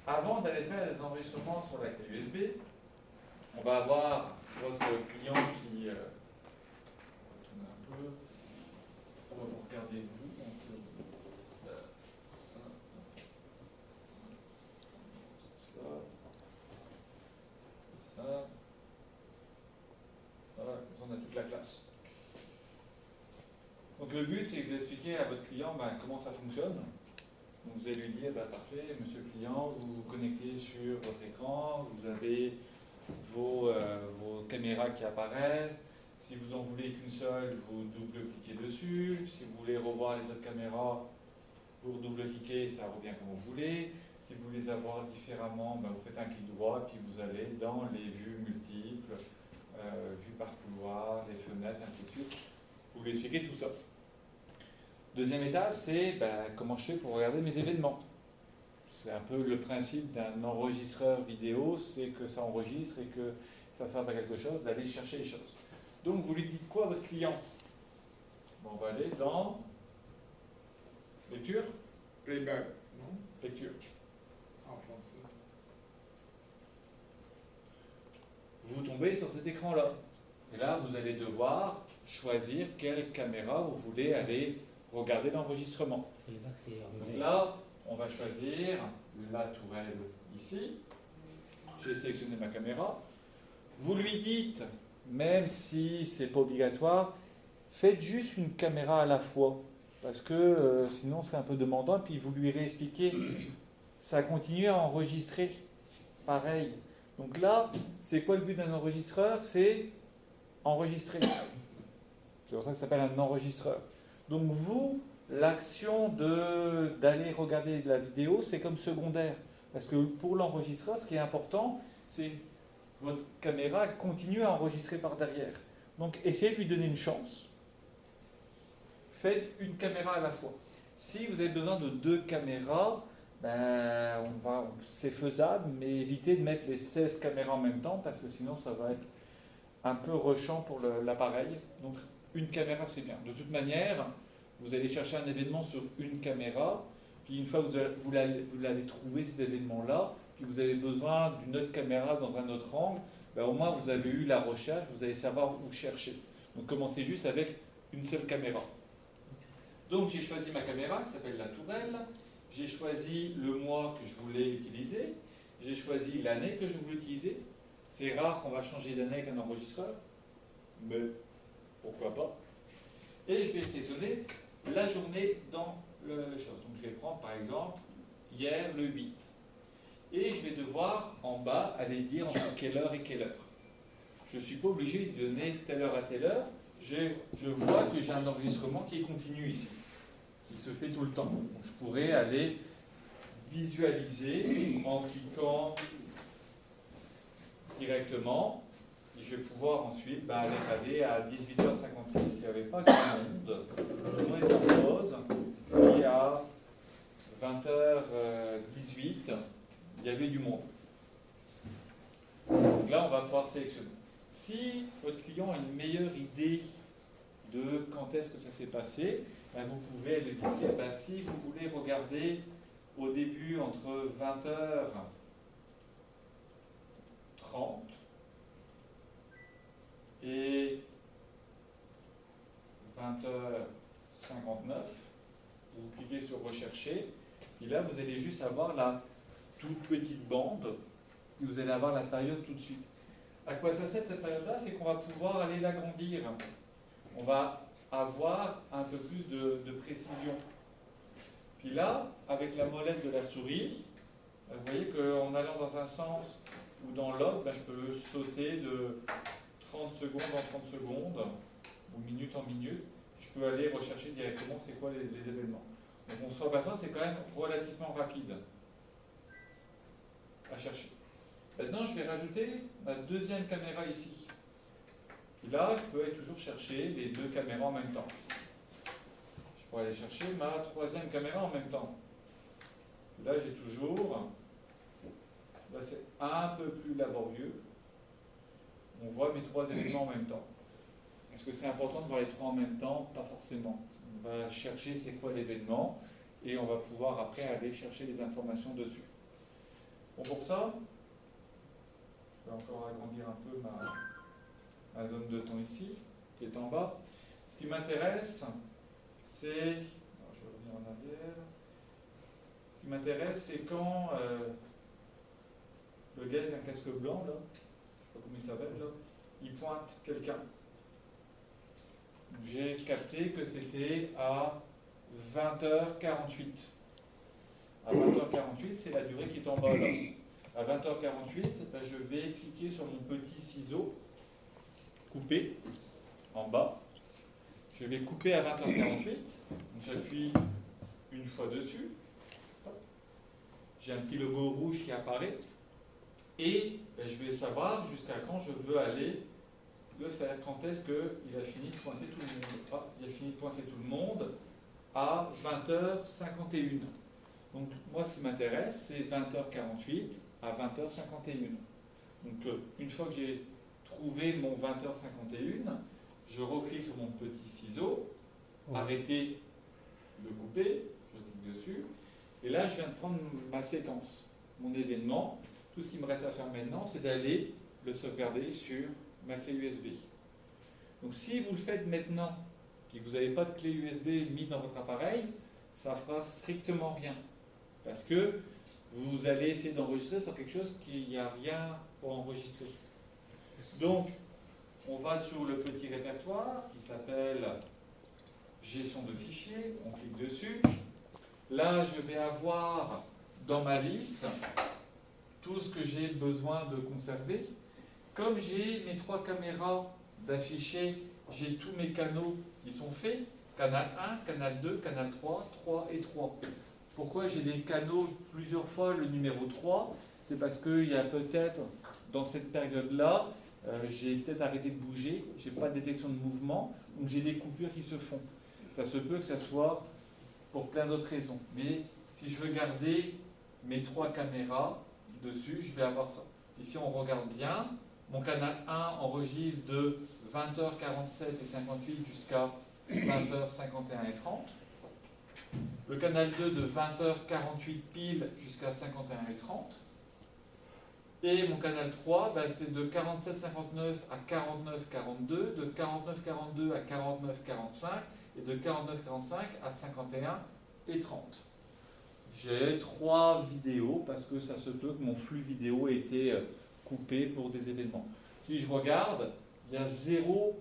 avant d'aller faire des enregistrements sur la clé USB, on va avoir votre client qui... tourner un peu. On va vous regarder vous. Voilà, on a toute la classe. Donc le but, c'est d'expliquer à votre client comment ça fonctionne. Donc vous allez lui dire, parfait, monsieur le client, vous vous connectez sur votre écran, vous avez vos caméras qui apparaissent. Si vous en voulez qu'une seule, vous double-cliquez dessus. Si vous voulez revoir les autres caméras, vous double-cliquez, ça revient comme vous voulez. Si vous voulez les avoir différemment, vous faites un clic droit et puis vous allez dans les vues multiples, vues par couloir, les fenêtres, ainsi de suite. Vous lui expliquez tout ça. Deuxième étape, c'est comment je fais pour regarder mes événements. C'est un peu le principe d'un enregistreur vidéo, c'est que ça enregistre et que ça sert à quelque chose, d'aller chercher les choses. Donc vous lui dites quoi à votre client? On va aller dans lecture. Playback, non? Lecture. En français. Vous tombez sur cet écran-là. Et là, vous allez devoir choisir quelle caméra vous voulez aller regarder l'enregistrement. Donc là, on va choisir la tourelle ici. J'ai sélectionné ma caméra. Vous lui dites, même si c'est pas obligatoire, faites juste une caméra à la fois. Parce que sinon c'est un peu demandant. Puis vous lui réexpliquez, ça continue à enregistrer. Pareil. Donc là, c'est quoi le but d'un enregistreur? C'est enregistrer. C'est pour ça que ça s'appelle un enregistreur. Donc vous, l'action d'aller regarder la vidéo, c'est comme secondaire. Parce que pour l'enregistreur, ce qui est important, c'est votre caméra continue à enregistrer par derrière. Donc essayez de lui donner une chance. Faites une caméra à la fois. Si vous avez besoin de 2 caméras, c'est faisable, mais évitez de mettre les 16 caméras en même temps, parce que sinon ça va être un peu rushant pour l'appareil. Donc une caméra, c'est bien. De toute manière, vous allez chercher un événement sur une caméra, puis une fois que vous l'avez trouvé cet événement-là, puis vous avez besoin d'une autre caméra dans un autre angle, au moins vous avez eu la recherche, vous allez savoir où chercher. Donc commencez juste avec une seule caméra. Donc j'ai choisi ma caméra qui s'appelle la tourelle, j'ai choisi le mois que je voulais utiliser, j'ai choisi l'année que je voulais utiliser. C'est rare qu'on va changer d'année avec un enregistreur, mais pourquoi pas. Et je vais sélectionner la journée dans le chose. Donc je vais prendre par exemple hier le 8. Et je vais devoir en bas aller dire entre quelle heure et quelle heure. Je ne suis pas obligé de donner telle heure à telle heure. Je vois que j'ai un enregistrement qui est continu ici, qui se fait tout le temps. Donc je pourrais aller visualiser en cliquant directement. Et je vais pouvoir ensuite aller regarder à 18h56, il n'y avait pas grand monde. On est en pause. Et à 20h18, il y avait du monde. Donc là, on va pouvoir sélectionner. Si votre client a une meilleure idée de quand est-ce que ça s'est passé, vous pouvez lui dire, si vous voulez regarder au début entre 20h30 et 20h59, vous cliquez sur rechercher, et là vous allez juste avoir la toute petite bande, et vous allez avoir la période tout de suite. À quoi ça sert cette période-là? C'est qu'on va pouvoir aller l'agrandir. On va avoir un peu plus de précision. Puis là, avec la molette de la souris, vous voyez qu'en allant dans un sens ou dans l'autre, je peux sauter de 30 secondes en 30 secondes, ou minute en minute. Je peux aller rechercher directement c'est quoi les événements. Donc on se aperçoit c'est quand même relativement rapide à chercher. Maintenant, je vais rajouter ma deuxième caméra ici. Et là, je peux toujours chercher les 2 caméras en même temps. Je pourrais aller chercher ma troisième caméra en même temps. Là, j'ai toujours... Là, c'est un peu plus laborieux. On voit mes 3 événements en même temps. Est-ce que c'est important de voir les 3 en même temps? Pas forcément. On va chercher c'est quoi l'événement et on va pouvoir après aller chercher les informations dessus. pour ça. Je vais encore agrandir un peu ma zone de temps ici, qui est en bas. Ce qui m'intéresse, c'est... alors, je vais revenir en arrière. Ce qui m'intéresse, c'est quand le gars avec un casque blanc, là, je ne sais pas comment il s'appelle, là, il pointe quelqu'un. J'ai capté que c'était à 20h48. À 20h48, c'est la durée qui est en bas là. À 20h48, ben, je vais cliquer sur mon petit ciseau, couper, en bas. Je vais couper à 20h48. J'appuie une fois dessus. J'ai un petit logo rouge qui apparaît. Et ben, je vais savoir jusqu'à quand je veux aller le faire. Quand est-ce qu'il a fini de pointer tout le monde? Ah, il a fini de pointer tout le monde à 20h51. Donc moi ce qui m'intéresse c'est 20h48 à 20h51. Donc une fois que j'ai trouvé mon 20h51, je reclique sur mon petit ciseau, arrêter de couper, je clique dessus, et là je viens de prendre ma séquence, mon événement. Tout ce qui me reste à faire maintenant c'est d'aller le sauvegarder sur ma clé USB. Donc si vous le faites maintenant et que vous n'avez pas de clé USB mise dans votre appareil, ça fera strictement rien. Parce que vous allez essayer d'enregistrer sur quelque chose qui n'y a rien pour enregistrer. Donc, on va sur le petit répertoire qui s'appelle gestion de fichiers, on clique dessus. Là, je vais avoir dans ma liste tout ce que j'ai besoin de conserver. Comme j'ai mes 3 caméras d'afficher, j'ai tous mes canaux qui sont faits, canal 1, canal 2, canal 3, 3 et 3. Pourquoi j'ai des canaux plusieurs fois le numéro 3? C'est parce qu'il y a peut-être, dans cette période-là, j'ai peut-être arrêté de bouger, j'ai pas de détection de mouvement, donc j'ai des coupures qui se font. Ça se peut que ça soit pour plein d'autres raisons. Mais si je veux garder mes 3 caméras dessus, je vais avoir ça. Ici, on regarde bien. Mon canal 1 enregistre de 20h47 et 58 jusqu'à 20h51 et 30. Le canal 2 de 20h48 pile jusqu'à 51 et 30. Et mon canal 3, ben, c'est de 47,59 à 49,42, de 49,42 à 49,45 et de 49,45 à 51 et 30. J'ai 3 vidéos parce que ça se peut que mon flux vidéo ait été coupé pour des événements. Si je regarde, il y a 0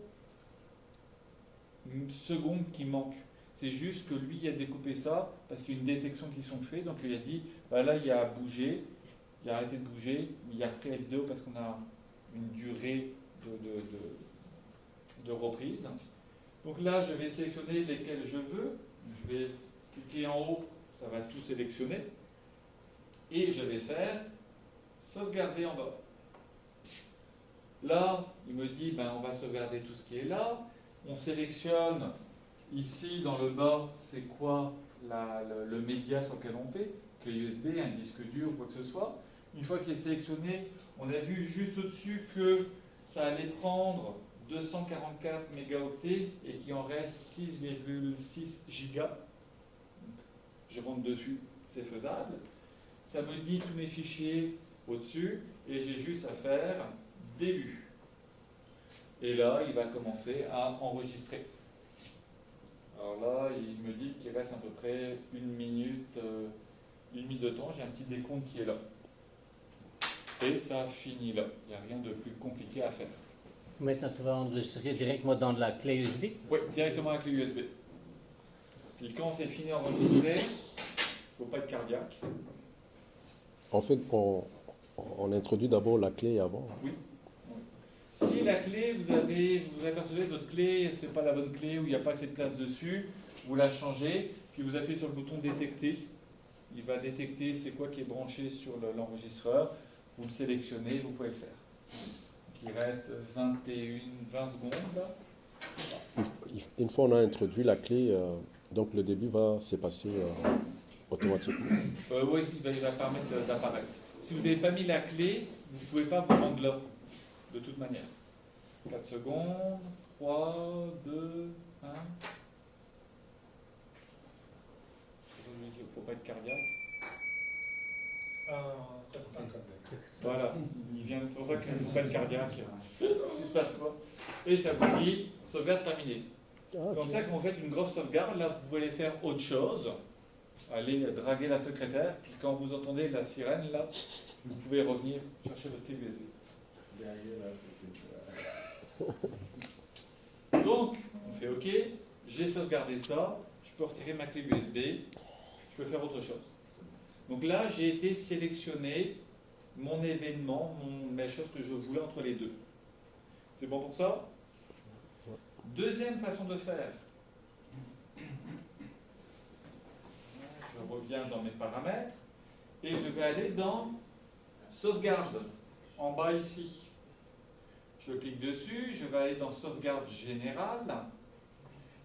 seconde qui manque. C'est juste que lui, il a découpé ça parce qu'il y a une détection qui sont faites. Donc il a dit, bah là, il a bougé, il a arrêté de bouger, il a repris la vidéo parce qu'on a une durée de reprise. Donc là, je vais sélectionner lesquels je veux. Je vais cliquer en haut, ça va tout sélectionner. Et je vais faire sauvegarder en bas. Là, il me dit, ben, on va sauvegarder tout ce qui est là. On sélectionne ici dans le bas, c'est quoi le média sur lequel on fait, clé USB, un disque dur ou quoi que ce soit. Une fois qu'il est sélectionné, on a vu juste au-dessus que ça allait prendre 244 mégaoctets et qu'il en reste 6,6 gigas. Je rentre dessus, c'est faisable. Ça me dit tous mes fichiers au-dessus et j'ai juste à faire début. Et là, il va commencer à enregistrer. Alors là, il me dit qu'il reste à peu près une minute de temps. J'ai un petit décompte qui est là. Et ça finit là. Il n'y a rien de plus compliqué à faire. Maintenant, tu vas enregistrer directement dans la clé USB? Oui, directement avec le USB. Puis quand c'est fini d'enregistrer, il ne faut pas être cardiaque. En fait, on introduit d'abord la clé avant. Oui. Si la clé, vous apercevez que votre clé, ce n'est pas la bonne clé ou il n'y a pas assez de place dessus, vous la changez, puis vous appuyez sur le bouton détecter. Il va détecter c'est quoi qui est branché sur l'enregistreur. Vous le sélectionnez, vous pouvez le faire. Donc il reste 20 secondes. Là. Une fois on a introduit la clé, donc le début va se passer automatiquement. Oui, il va permettre d'apparaître. Si vous n'avez pas mis la clé, vous ne pouvez pas vous rendre là, de toute manière. 4 secondes, 3, 2, 1. Il ne faut pas être cardiaque. Ça c'est un code. Voilà, il vient, c'est pour ça qu'il ne faut pas de cardiaque. S'il se passe quoi. Et ça vous dit sauvegarde terminée. Comme ça, quand vous faites une grosse sauvegarde, là vous voulez faire autre chose. Allez draguer la secrétaire, puis quand vous entendez la sirène, là, vous pouvez revenir chercher votre clé USB. Donc, on fait OK, j'ai sauvegardé ça, je peux retirer ma clé USB, je peux faire autre chose. Donc là, j'ai été sélectionner mon événement, mes choses que je voulais entre les deux. C'est bon pour ça? Deuxième façon de faire. Je reviens dans mes paramètres et je vais aller dans sauvegarde, en bas ici. Je clique dessus, je vais aller dans sauvegarde générale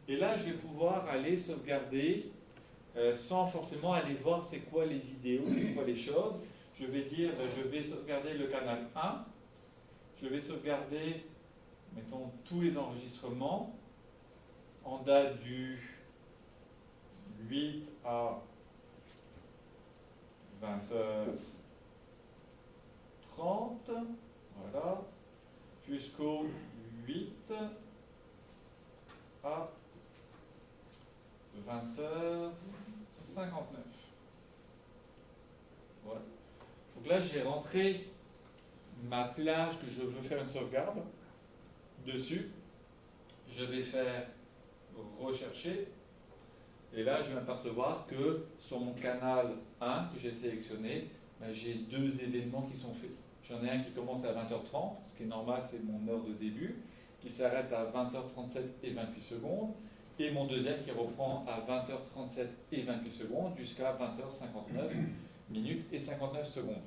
et là je vais pouvoir aller sauvegarder sans forcément aller voir c'est quoi les vidéos, c'est quoi les choses. Je vais dire, je vais sauvegarder le canal 1, je vais sauvegarder, mettons, tous les enregistrements en date du 8 à 20h30, voilà, jusqu'au 8 à 20h59. Voilà. Donc là, j'ai rentré ma plage que je veux faire une sauvegarde dessus. Je vais faire rechercher. Et là, je vais m'apercevoir que sur mon canal 1 que j'ai sélectionné, j'ai deux événements qui sont faits. J'en ai un qui commence à 20h30, ce qui est normal, c'est mon heure de début, qui s'arrête à 20h37 et 28 secondes, et mon deuxième qui reprend à 20h37 et 28 secondes jusqu'à 20h59 minutes et 59 secondes.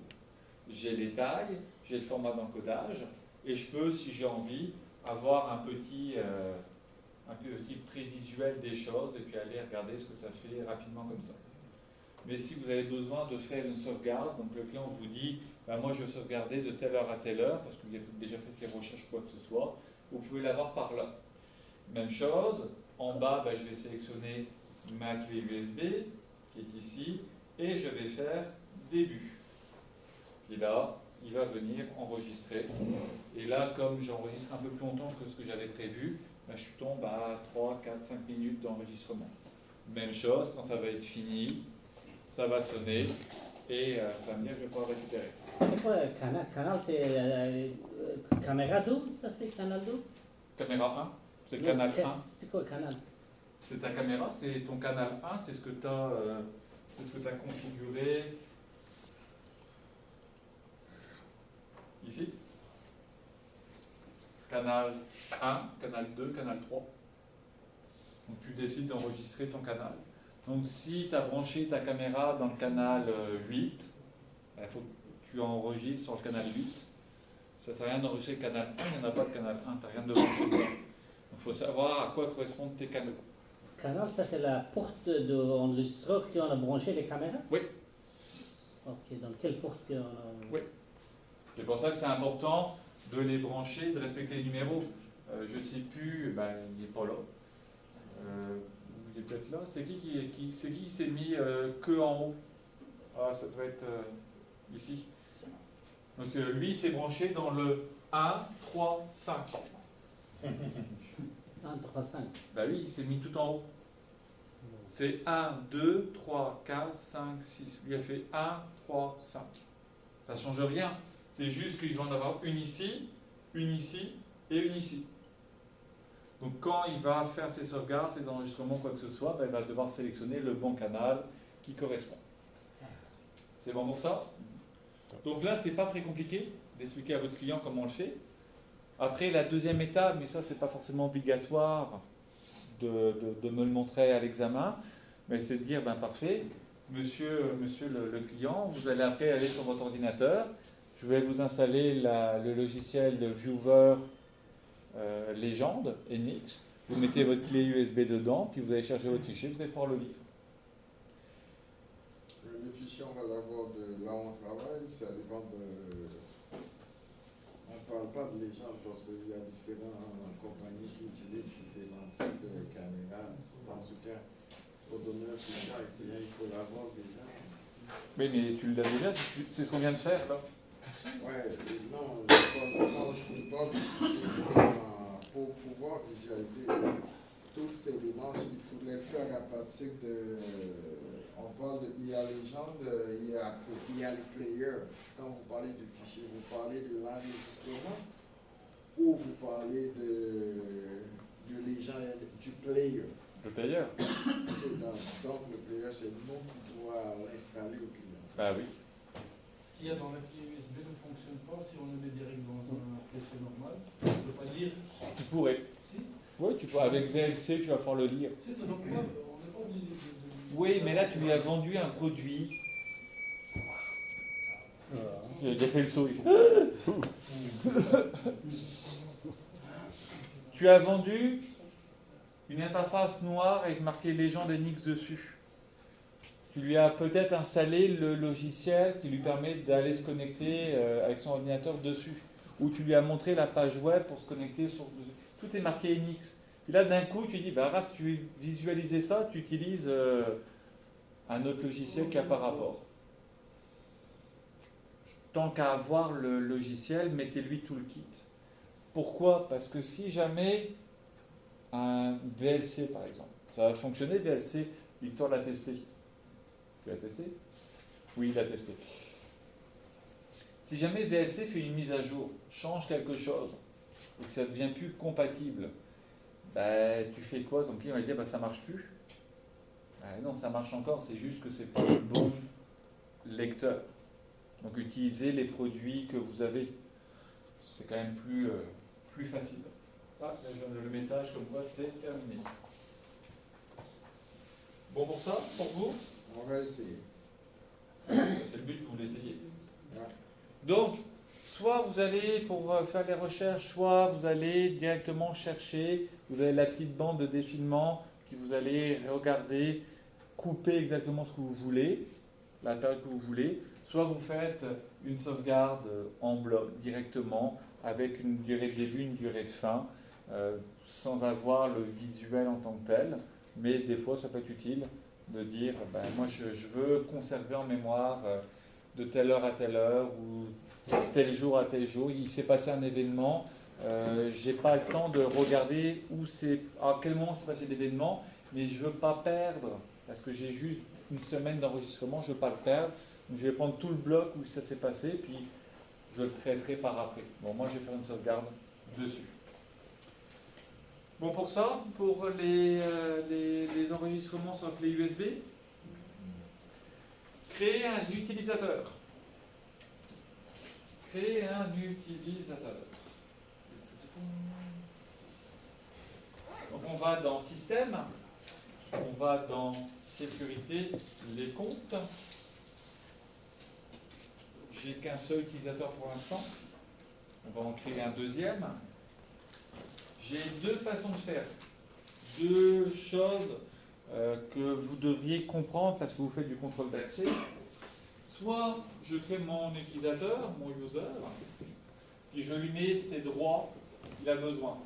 J'ai les tailles, j'ai le format d'encodage, et je peux, si j'ai envie, avoir un petit prévisuel des choses et puis aller regarder ce que ça fait rapidement comme ça. Mais si vous avez besoin de faire une sauvegarde, donc le client vous dit moi je veux sauvegarder de telle heure à telle heure parce qu'il a déjà fait ses recherches quoi que ce soit, vous pouvez l'avoir par là. Même chose, en bas je vais sélectionner ma clé USB qui est ici et je vais faire début. Et là, il va venir enregistrer. Et là, comme j'enregistre un peu plus longtemps que ce que j'avais prévu, je tombe à 3, 4, 5 minutes d'enregistrement. Même chose, quand ça va être fini, ça va sonner et ça va me dire que je vais pouvoir récupérer. C'est quoi canal? Canal, c'est caméra double, ça c'est canal double? Caméra 1, c'est le canal 1. C'est quoi le canal? C'est ta caméra, c'est ton canal 1, c'est ce que tu as, configuré ici. Canal 1, canal 2, canal 3. Donc tu décides d'enregistrer ton canal. Donc si tu as branché ta caméra dans le canal 8, il faut que tu enregistres sur le canal 8. Ça ne sert à rien d'enregistrer le canal 1, il n'y en a pas de canal 1, tu n'as rien de branché dedans. Donc il faut savoir à quoi correspondent tes canaux. Canal, ça c'est la porte d'enregistreur qu'on a branché les caméras? Oui. Ok, dans quelle porte qu'on a... Oui. C'est pour ça que c'est important de les brancher, de respecter les numéros. Je ne sais plus, il n'est pas là. Il est peut-être là. C'est qui s'est mis que en haut? Ah, ça doit être ici. Donc lui, il s'est branché dans le 1, 3, 5. 1, 3, 5. Oui, il s'est mis tout en haut. C'est 1, 2, 3, 4, 5, 6. Lui a fait 1, 3, 5. Ça ne change rien. C'est juste qu'ils vont en avoir une ici et une ici. Donc quand il va faire ses sauvegardes, ses enregistrements, quoi que ce soit, il va devoir sélectionner le bon canal qui correspond. C'est bon pour ça? Donc là, c'est pas très compliqué d'expliquer à votre client comment on le fait. Après, la deuxième étape, mais ça, c'est pas forcément obligatoire de me le montrer à l'examen, mais c'est de dire, parfait, monsieur le client, vous allez après aller sur votre ordinateur, je vais vous installer le logiciel de Viewer Légende, NX, vous mettez votre clé USB dedans, puis vous allez chercher votre fichier, vous allez pouvoir le lire. Le fichier, on va l'avoir de là où on travaille, ça dépend de... On ne parle pas de légende parce qu'il y a différentes compagnies qui utilisent différents types de caméras. Dans ce cas, pour donner un fichier à un client, il faut l'avoir déjà. Oui, mais tu l'as déjà, c'est ce qu'on vient de faire là. Ouais, non, je ne parle pas du fichier, c'est vraiment pour pouvoir visualiser toutes ces démarches, il faudrait le faire à partir de. On parle de IA Legend, IA Player. Quand vous parlez du fichier, vous parlez de l'enregistrement ou vous parlez de Legend, du player. Le tailleur. Et donc le player, c'est nous qui doit l'installer au client. Ah oui. Ce qu'il y a dans la clé USB ne fonctionne pas si on le met direct dans un PC normal. On ne peut pas le lire. Tu pourrais. Si, Oui, tu pourrais. Avec VLC, tu vas pouvoir le lire. si, c'est donc on n'est pas obligé de. Oui, mais là, tu lui as vendu un produit. Il a déjà fait le saut. Il fait... Tu as vendu une interface noire avec marqué Legend NX dessus. Tu lui as peut-être installé le logiciel qui lui permet d'aller se connecter avec son ordinateur dessus. Ou tu lui as montré la page web pour se connecter sur... Tout est marqué NX. Et là, d'un coup, tu dis, bah, si tu veux visualiser ça, tu utilises un autre logiciel qui n'a pas rapport. Tant qu'à avoir le logiciel, mettez-lui tout le kit. Pourquoi? Parce que si jamais un VLC, par exemple, ça va fonctionner, VLC, Victor l'a testé. Tu l'as testé? Oui, il l'a testé. Si jamais VLC fait une mise à jour, change quelque chose, et que ça ne devient plus compatible, bah, tu fais quoi? Donc il va dire, bah, ça ne marche plus. Bah, non, ça marche encore, c'est juste que ce n'est pas le bon lecteur. Donc utilisez les produits que vous avez. C'est quand même plus facile. Ah, là, le message comme quoi c'est terminé. Bon pour ça, pour vous? On va essayer. C'est le but que vous l'essayez. Ouais. Donc, soit vous allez pour faire les recherches, soit vous allez directement chercher, vous avez la petite bande de défilement, puis vous allez regarder, couper exactement ce que vous voulez, la période que vous voulez, soit vous faites une sauvegarde en bloc directement, avec une durée de début, une durée de fin, sans avoir le visuel en tant que tel, mais des fois ça peut être utile de dire, ben, moi je veux conserver en mémoire de telle heure à telle heure, ou tel jour à tel jour, il s'est passé un événement, j'ai pas le temps de regarder à quel moment s'est passé l'événement, mais je veux pas perdre, parce que j'ai juste une semaine d'enregistrement, je veux pas le perdre, donc je vais prendre tout le bloc où ça s'est passé, puis je le traiterai par après. Bon, moi je vais faire une sauvegarde dessus. Bon, pour ça, pour les enregistrements sur clé USB, créer un utilisateur. Créer un utilisateur. Donc on va dans Système, on va dans Sécurité, les comptes. J'ai qu'un seul utilisateur pour l'instant. On va en créer un deuxième. J'ai deux façons de faire. Deux choses que vous devriez comprendre parce que vous faites du contrôle d'accès. Soit je crée mon utilisateur, mon user, puis je lui mets ses droits qu'il a besoin.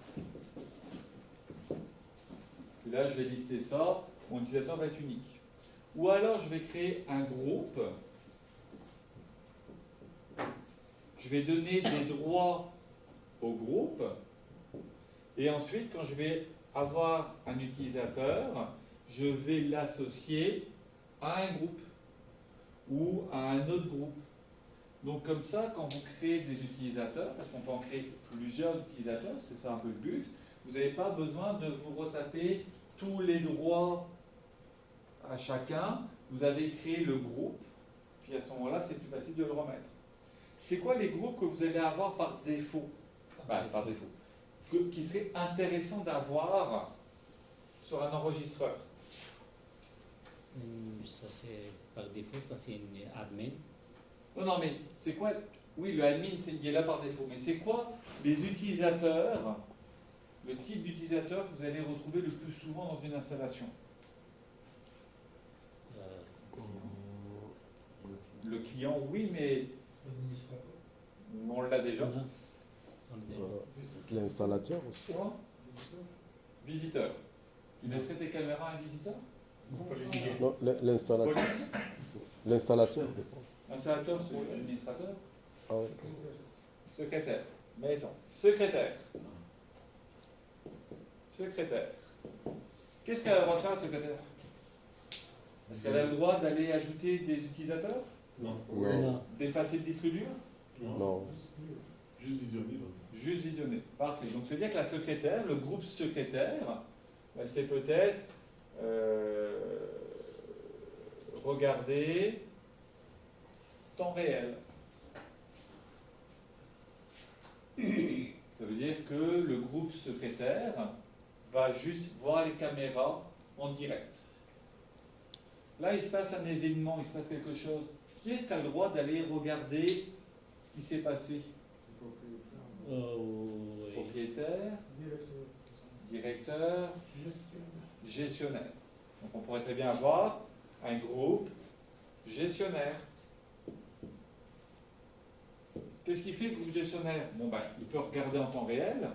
Et là, je vais lister ça. Mon utilisateur va être unique. Ou alors, je vais créer un groupe. Je vais donner des droits au groupe. Et ensuite, quand je vais avoir un utilisateur, je vais l'associer à un groupe ou à un autre groupe. Donc comme ça, quand vous créez des utilisateurs, parce qu'on peut en créer plusieurs utilisateurs, c'est ça un peu le but, vous n'avez pas besoin de vous retaper tous les droits à chacun. Vous avez créé le groupe, puis à ce moment-là, c'est plus facile de le remettre. C'est quoi les groupes que vous allez avoir par défaut? Par défaut. Qui serait intéressant d'avoir sur un enregistreur? Ça c'est par défaut, ça c'est une admin. Non, mais c'est quoi? Oui, le admin, il est là par défaut. Mais c'est quoi les utilisateurs, le type d'utilisateur que vous allez retrouver le plus souvent dans une installation? Le client, oui, mais L'administrateur. on l'a déjà. L'installateur aussi. Quoi? Visiteur. Tu laisserais tes caméras à un visiteur? Non, pas les Non, l'installateur. Police? L'installation. Installateur, c'est administrateur. Ah ouais. Secrétaire. Mettons. Secrétaire. Secrétaire. Qu'est-ce qu'elle a le droit de faire, la secrétaire? Est-ce qu'elle a le droit d'aller ajouter des utilisateurs? Non. Non. Non. D'effacer le disque dur? Non. Juste visionner. Juste visionner. Parfait. Donc c'est-à-dire que la secrétaire, le groupe secrétaire, ben, c'est peut-être regarder temps réel. Ça veut dire que le groupe secrétaire va juste voir les caméras en direct. Là, il se passe un événement, il se passe quelque chose. Qui est-ce qui a le droit d'aller regarder ce qui s'est passé? Oui. Propriétaire, directeur, gestionnaire. Donc on pourrait très bien avoir un groupe gestionnaire. Qu'est-ce qu'il fait le groupe gestionnaire? Bon ben, il peut regarder en temps réel,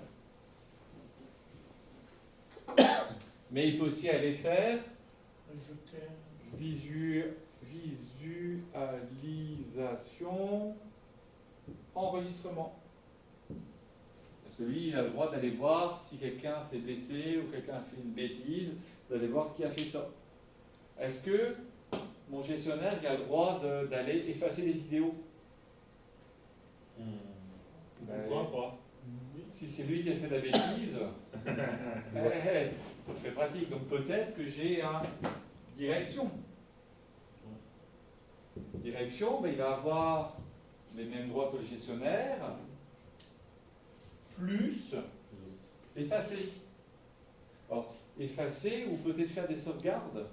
mais il peut aussi aller faire visualisation, enregistrement. Parce que lui, il a le droit d'aller voir si quelqu'un s'est blessé ou quelqu'un a fait une bêtise, d'aller voir qui a fait ça. Est-ce que mon gestionnaire il a le droit d'aller effacer des vidéos? Pourquoi pas? Si c'est lui qui a fait la bêtise, ça serait pratique. Donc peut-être que j'ai un direction. Direction, ben, il va avoir les mêmes droits que le gestionnaire, plus effacer. Alors, effacer ou peut-être faire des sauvegardes.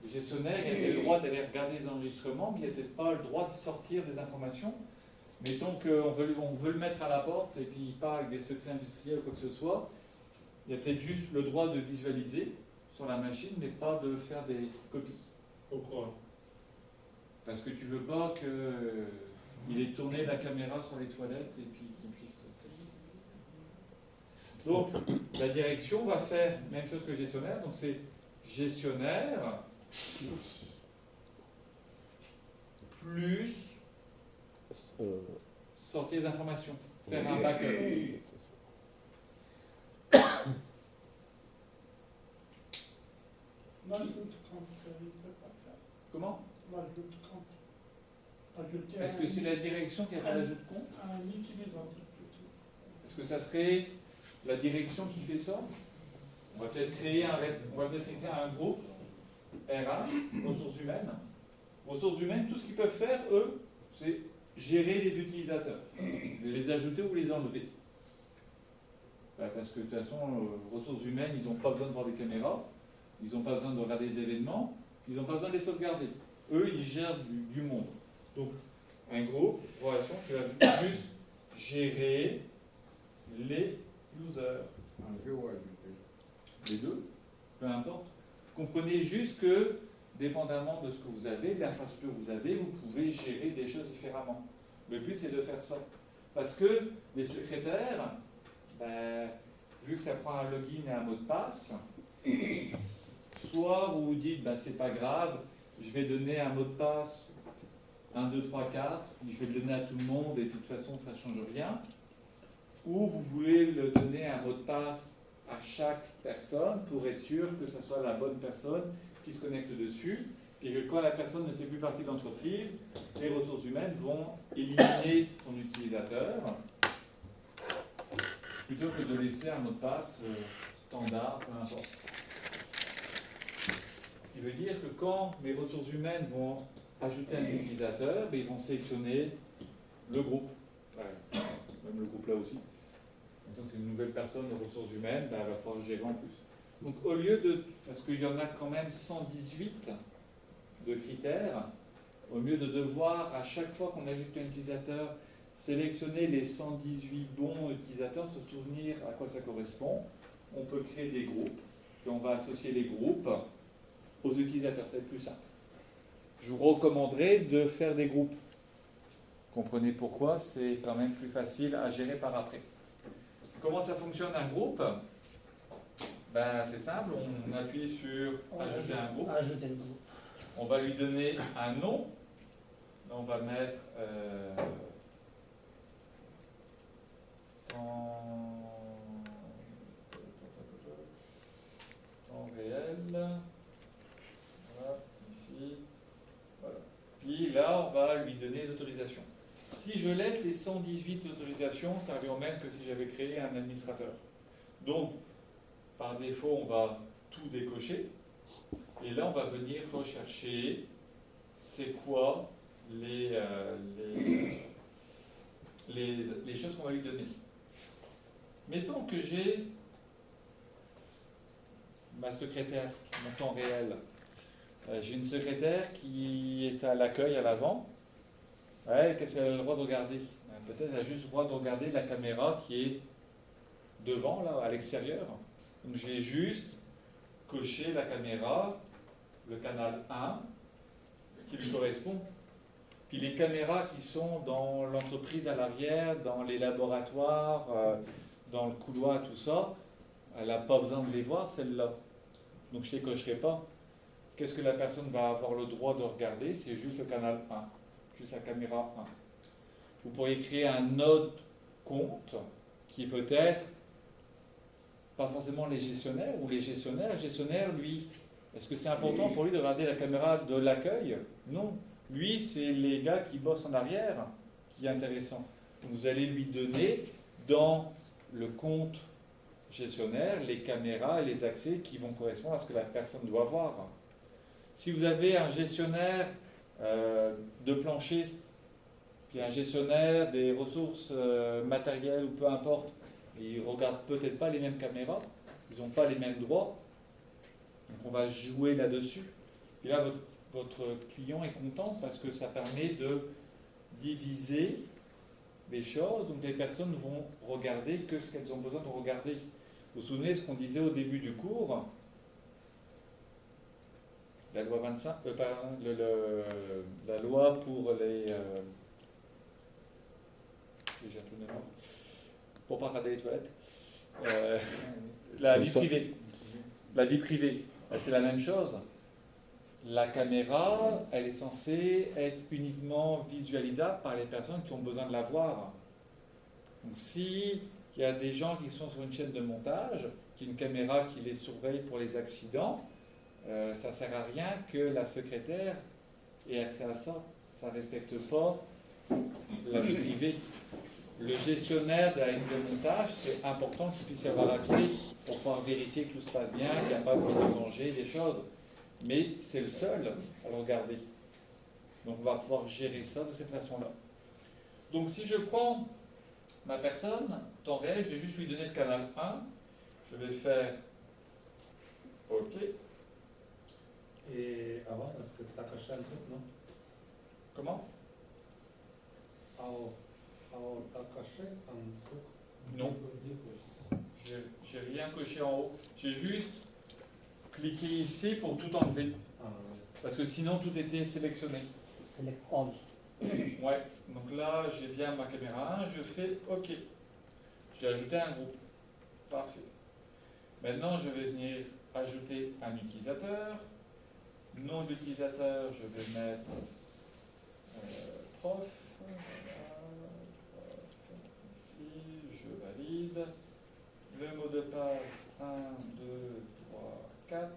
Le gestionnaire il a le droit d'aller regarder les enregistrements, mais il n'a peut-être pas le droit de sortir des informations. Mettons qu'on veut le mettre à la porte et puis il part avec des secrets industriels ou quoi que ce soit. Il y a peut-être juste le droit de visualiser sur la machine, mais pas de faire des copies. Pourquoi? Parce que tu veux pas qu'il ait tourné la caméra sur les toilettes et puis qu'il puisse... Donc, la direction va faire la même chose que le gestionnaire. Donc, c'est gestionnaire plus sortir les informations, faire un backup. Comment? Est-ce que c'est la direction qui a fait l'ajout de compte? Est-ce que ça serait la direction qui fait ça? On va peut-être créer un groupe RH, ressources humaines. Ressources humaines, tout ce qu'ils peuvent faire, eux, c'est gérer les utilisateurs, les ajouter ou les enlever. Parce que de toute façon, ressources humaines, ils n'ont pas besoin de voir des caméras, ils n'ont pas besoin de regarder des événements, ils n'ont pas besoin de les sauvegarder. Eux, ils gèrent du monde. Donc, un groupe, relation qui va juste gérer les users. Enlever ou ajouter? Les deux, peu importe. Comprenez juste que, dépendamment de ce que vous avez, de l'infrastructure que vous avez, vous pouvez gérer des choses différemment. Le but, c'est de faire ça. Parce que les secrétaires, ben, vu que ça prend un login et un mot de passe, soit vous vous dites, ben, c'est pas grave, je vais donner un mot de passe 1, 2, 3, 4, puis je vais le donner à tout le monde et de toute façon, ça ne change rien. Ou vous voulez le donner un mot de passe à chaque personne pour être sûr que ce soit la bonne personne qui se connecte dessus, et que quand la personne ne fait plus partie de l'entreprise, les ressources humaines vont éliminer son utilisateur, plutôt que de laisser un mot de passe standard, peu importe. Ce qui veut dire que quand mes ressources humaines vont ajouter un utilisateur, ils vont sélectionner le groupe. Ouais. Même le groupe là aussi. Maintenant, c'est une nouvelle personne de ressources humaines, elle va pouvoir gérer en plus. Donc au lieu de, parce qu'il y en a quand même 118 de critères, au lieu de devoir à chaque fois qu'on ajoute un utilisateur sélectionner les 118 bons utilisateurs, se souvenir à quoi ça correspond, on peut créer des groupes, et on va associer les groupes aux utilisateurs, c'est plus simple. Je vous recommanderais de faire des groupes. Comprenez pourquoi, c'est quand même plus facile à gérer par après. Comment ça fonctionne un groupe? Ben, c'est simple, on appuie sur ajouter un groupe. Ajouter le groupe. On va lui donner un nom. Là, on va mettre temps réel. Voilà, ici. Voilà. Puis là, on va lui donner les autorisations. Si je laisse les 118 autorisations, ça revient au même que si j'avais créé un administrateur. Donc, par défaut, on va tout décocher. Et là, on va venir rechercher c'est quoi les choses qu'on va lui donner. Mettons que j'ai ma secrétaire, mon temps réel. J'ai une secrétaire qui est à l'accueil, à l'avant. Ouais, qu'est-ce qu'elle a le droit de regarder? Peut-être elle a juste le droit de regarder la caméra qui est devant, là, à l'extérieur. Donc je vais juste cocher la caméra, le canal 1, qui lui correspond. Puis les caméras qui sont dans l'entreprise à l'arrière, dans les laboratoires, dans le couloir, tout ça, elle n'a pas besoin de les voir, celles-là. Donc je ne les cocherai pas. Qu'est-ce que la personne va avoir le droit de regarder? C'est juste le canal 1, juste la caméra 1. Vous pourriez créer un autre compte qui est peut-être pas forcément les gestionnaires ou les gestionnaires. Le gestionnaire, lui, est-ce que c'est important pour lui de regarder la caméra de l'accueil? Non. Lui, c'est les gars qui bossent en arrière qui est intéressant. Vous allez lui donner dans le compte gestionnaire les caméras et les accès qui vont correspondre à ce que la personne doit voir. Si vous avez un gestionnaire de plancher, puis un gestionnaire des ressources matérielles ou peu importe, ils ne regardent peut-être pas les mêmes caméras, ils n'ont pas les mêmes droits, donc on va jouer là-dessus. Et là, votre client est content parce que ça permet de diviser les choses, donc les personnes ne vont regarder que ce qu'elles ont besoin de regarder. Vous vous souvenez ce qu'on disait au début du cours? La loi 25, la loi pour les... j'ai un trou de mémoire. Pour pas regarder les toilettes. La vie privée. La vie privée, c'est la même chose. La caméra, elle est censée être uniquement visualisable par les personnes qui ont besoin de la voir. Donc si il y a des gens qui sont sur une chaîne de montage, qui a une caméra qui les surveille pour les accidents, ça ne sert à rien que la secrétaire ait accès à ça. Ça ne respecte pas la vie privée. Le gestionnaire de la ligne de montage, c'est important qu'il puisse y avoir accès pour pouvoir vérifier que tout se passe bien, qu'il n'y a pas de mise en danger, des choses. Mais c'est le seul à le regarder. Donc on va pouvoir gérer ça de cette façon-là. Donc si je prends ma personne, temps réel, je vais juste lui donner le canal 1. Je vais faire OK. Et avant, est-ce que tu as caché un truc, non? Comment? Tu as caché un truc? Non. J'ai rien coché en haut. J'ai juste cliqué ici pour tout enlever. Parce que sinon tout était sélectionné. Select all. Ouais, donc là j'ai bien ma caméra 1, je fais OK. J'ai ajouté un groupe. Parfait. Maintenant je vais venir ajouter un utilisateur. Nom d'utilisateur, je vais mettre prof. Voilà, prof. Ici, je valide. Le mot de passe 1, 2, 3, 4.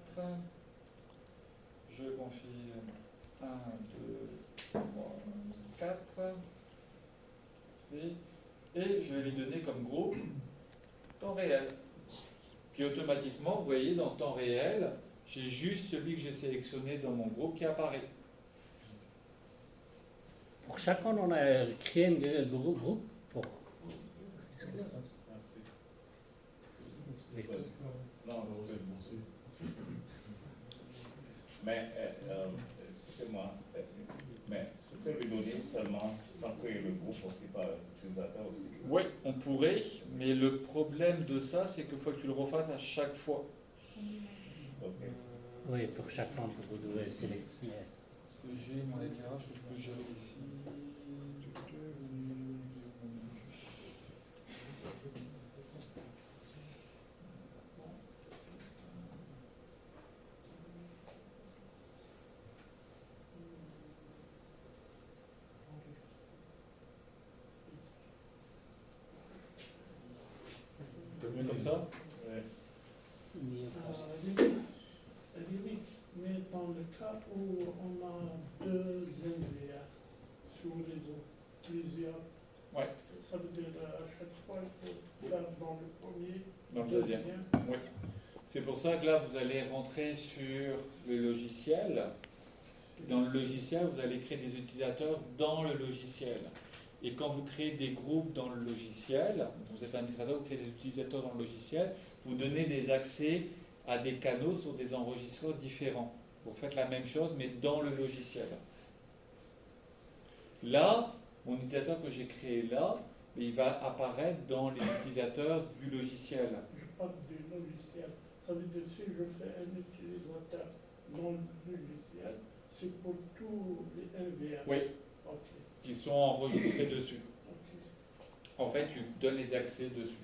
Je confirme 1, 2, 3, 4. Et je vais lui donner comme groupe temps réel. Puis automatiquement, vous voyez, dans temps réel, j'ai juste celui que j'ai sélectionné dans mon groupe qui apparaît. Pour chacun, on a créé un groupe pour... Non, c'est mais, excusez-moi, mais je peux lui donner seulement sans créer le groupe aussi par utilisateur aussi. Oui, on pourrait, mais le problème de ça, c'est qu'il faut que tu le refasses à chaque fois. Okay. Oui, pour chacun, vous devez sélectionner. Est-ce que j'ai mon éclairage que je peux gérer ici? comme ça. Ouais. C'est mieux. À la limite, mais dans le cas où on a deux NVA sur les autres, plusieurs, Ouais. ça veut dire à chaque fois il faut faire dans le premier, Dans le deuxième. Oui. C'est pour ça que là, vous allez rentrer sur le logiciel. Dans le logiciel, vous allez créer des utilisateurs dans le logiciel. Et quand vous créez des groupes dans le logiciel, vous êtes administrateur, vous créez des utilisateurs dans le logiciel, vous donnez des accès à des canaux sur des enregistreurs différents. Vous faites la même chose, mais dans le logiciel. Là, mon utilisateur que j'ai créé là, il va apparaître dans les utilisateurs du logiciel. Je parle du logiciel. Ça veut dire si je fais un utilisateur dans le logiciel, c'est pour tous les NVA. Oui, Ok, qui sont enregistrés dessus. ok. En fait, tu donnes les accès dessus.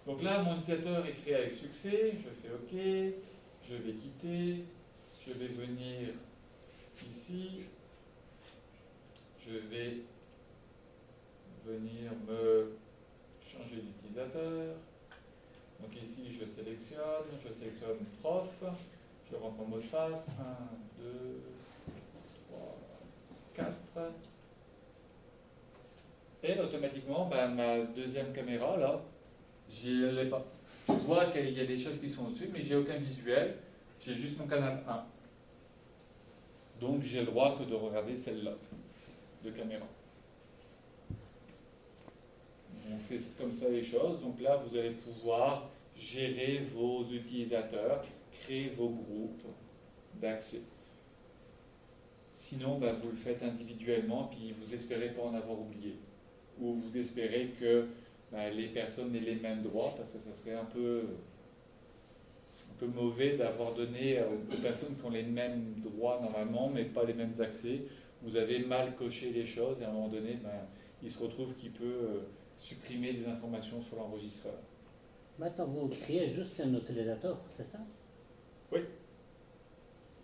Donc là, mon utilisateur est créé avec succès. Je fais OK. Je vais quitter. Je vais venir ici. Je vais venir me changer d'utilisateur. Donc ici, je sélectionne prof. Je rentre mon mot de passe. 1, 2, 3, 4. Et automatiquement, ma deuxième caméra, là, je ne l'ai pas. Je vois qu'il y a des choses qui sont au-dessus, mais j'ai aucun visuel. J'ai juste mon canal 1. Donc j'ai le droit que de regarder celle-là, de caméra. On fait comme ça les choses. Donc là, vous allez pouvoir gérer vos utilisateurs, créer vos groupes d'accès. Sinon, vous le faites individuellement, puis vous espérez pas en avoir oublié. Ou vous espérez que les personnes aient les mêmes droits, parce que ça serait un peu mauvais d'avoir donné aux personnes qui ont les mêmes droits normalement, mais pas les mêmes accès. Vous avez mal coché les choses, et à un moment donné, il se retrouve qu'il peut supprimer des informations sur l'enregistreur. Maintenant, vous créez juste un utilisateur, c'est ça? Oui.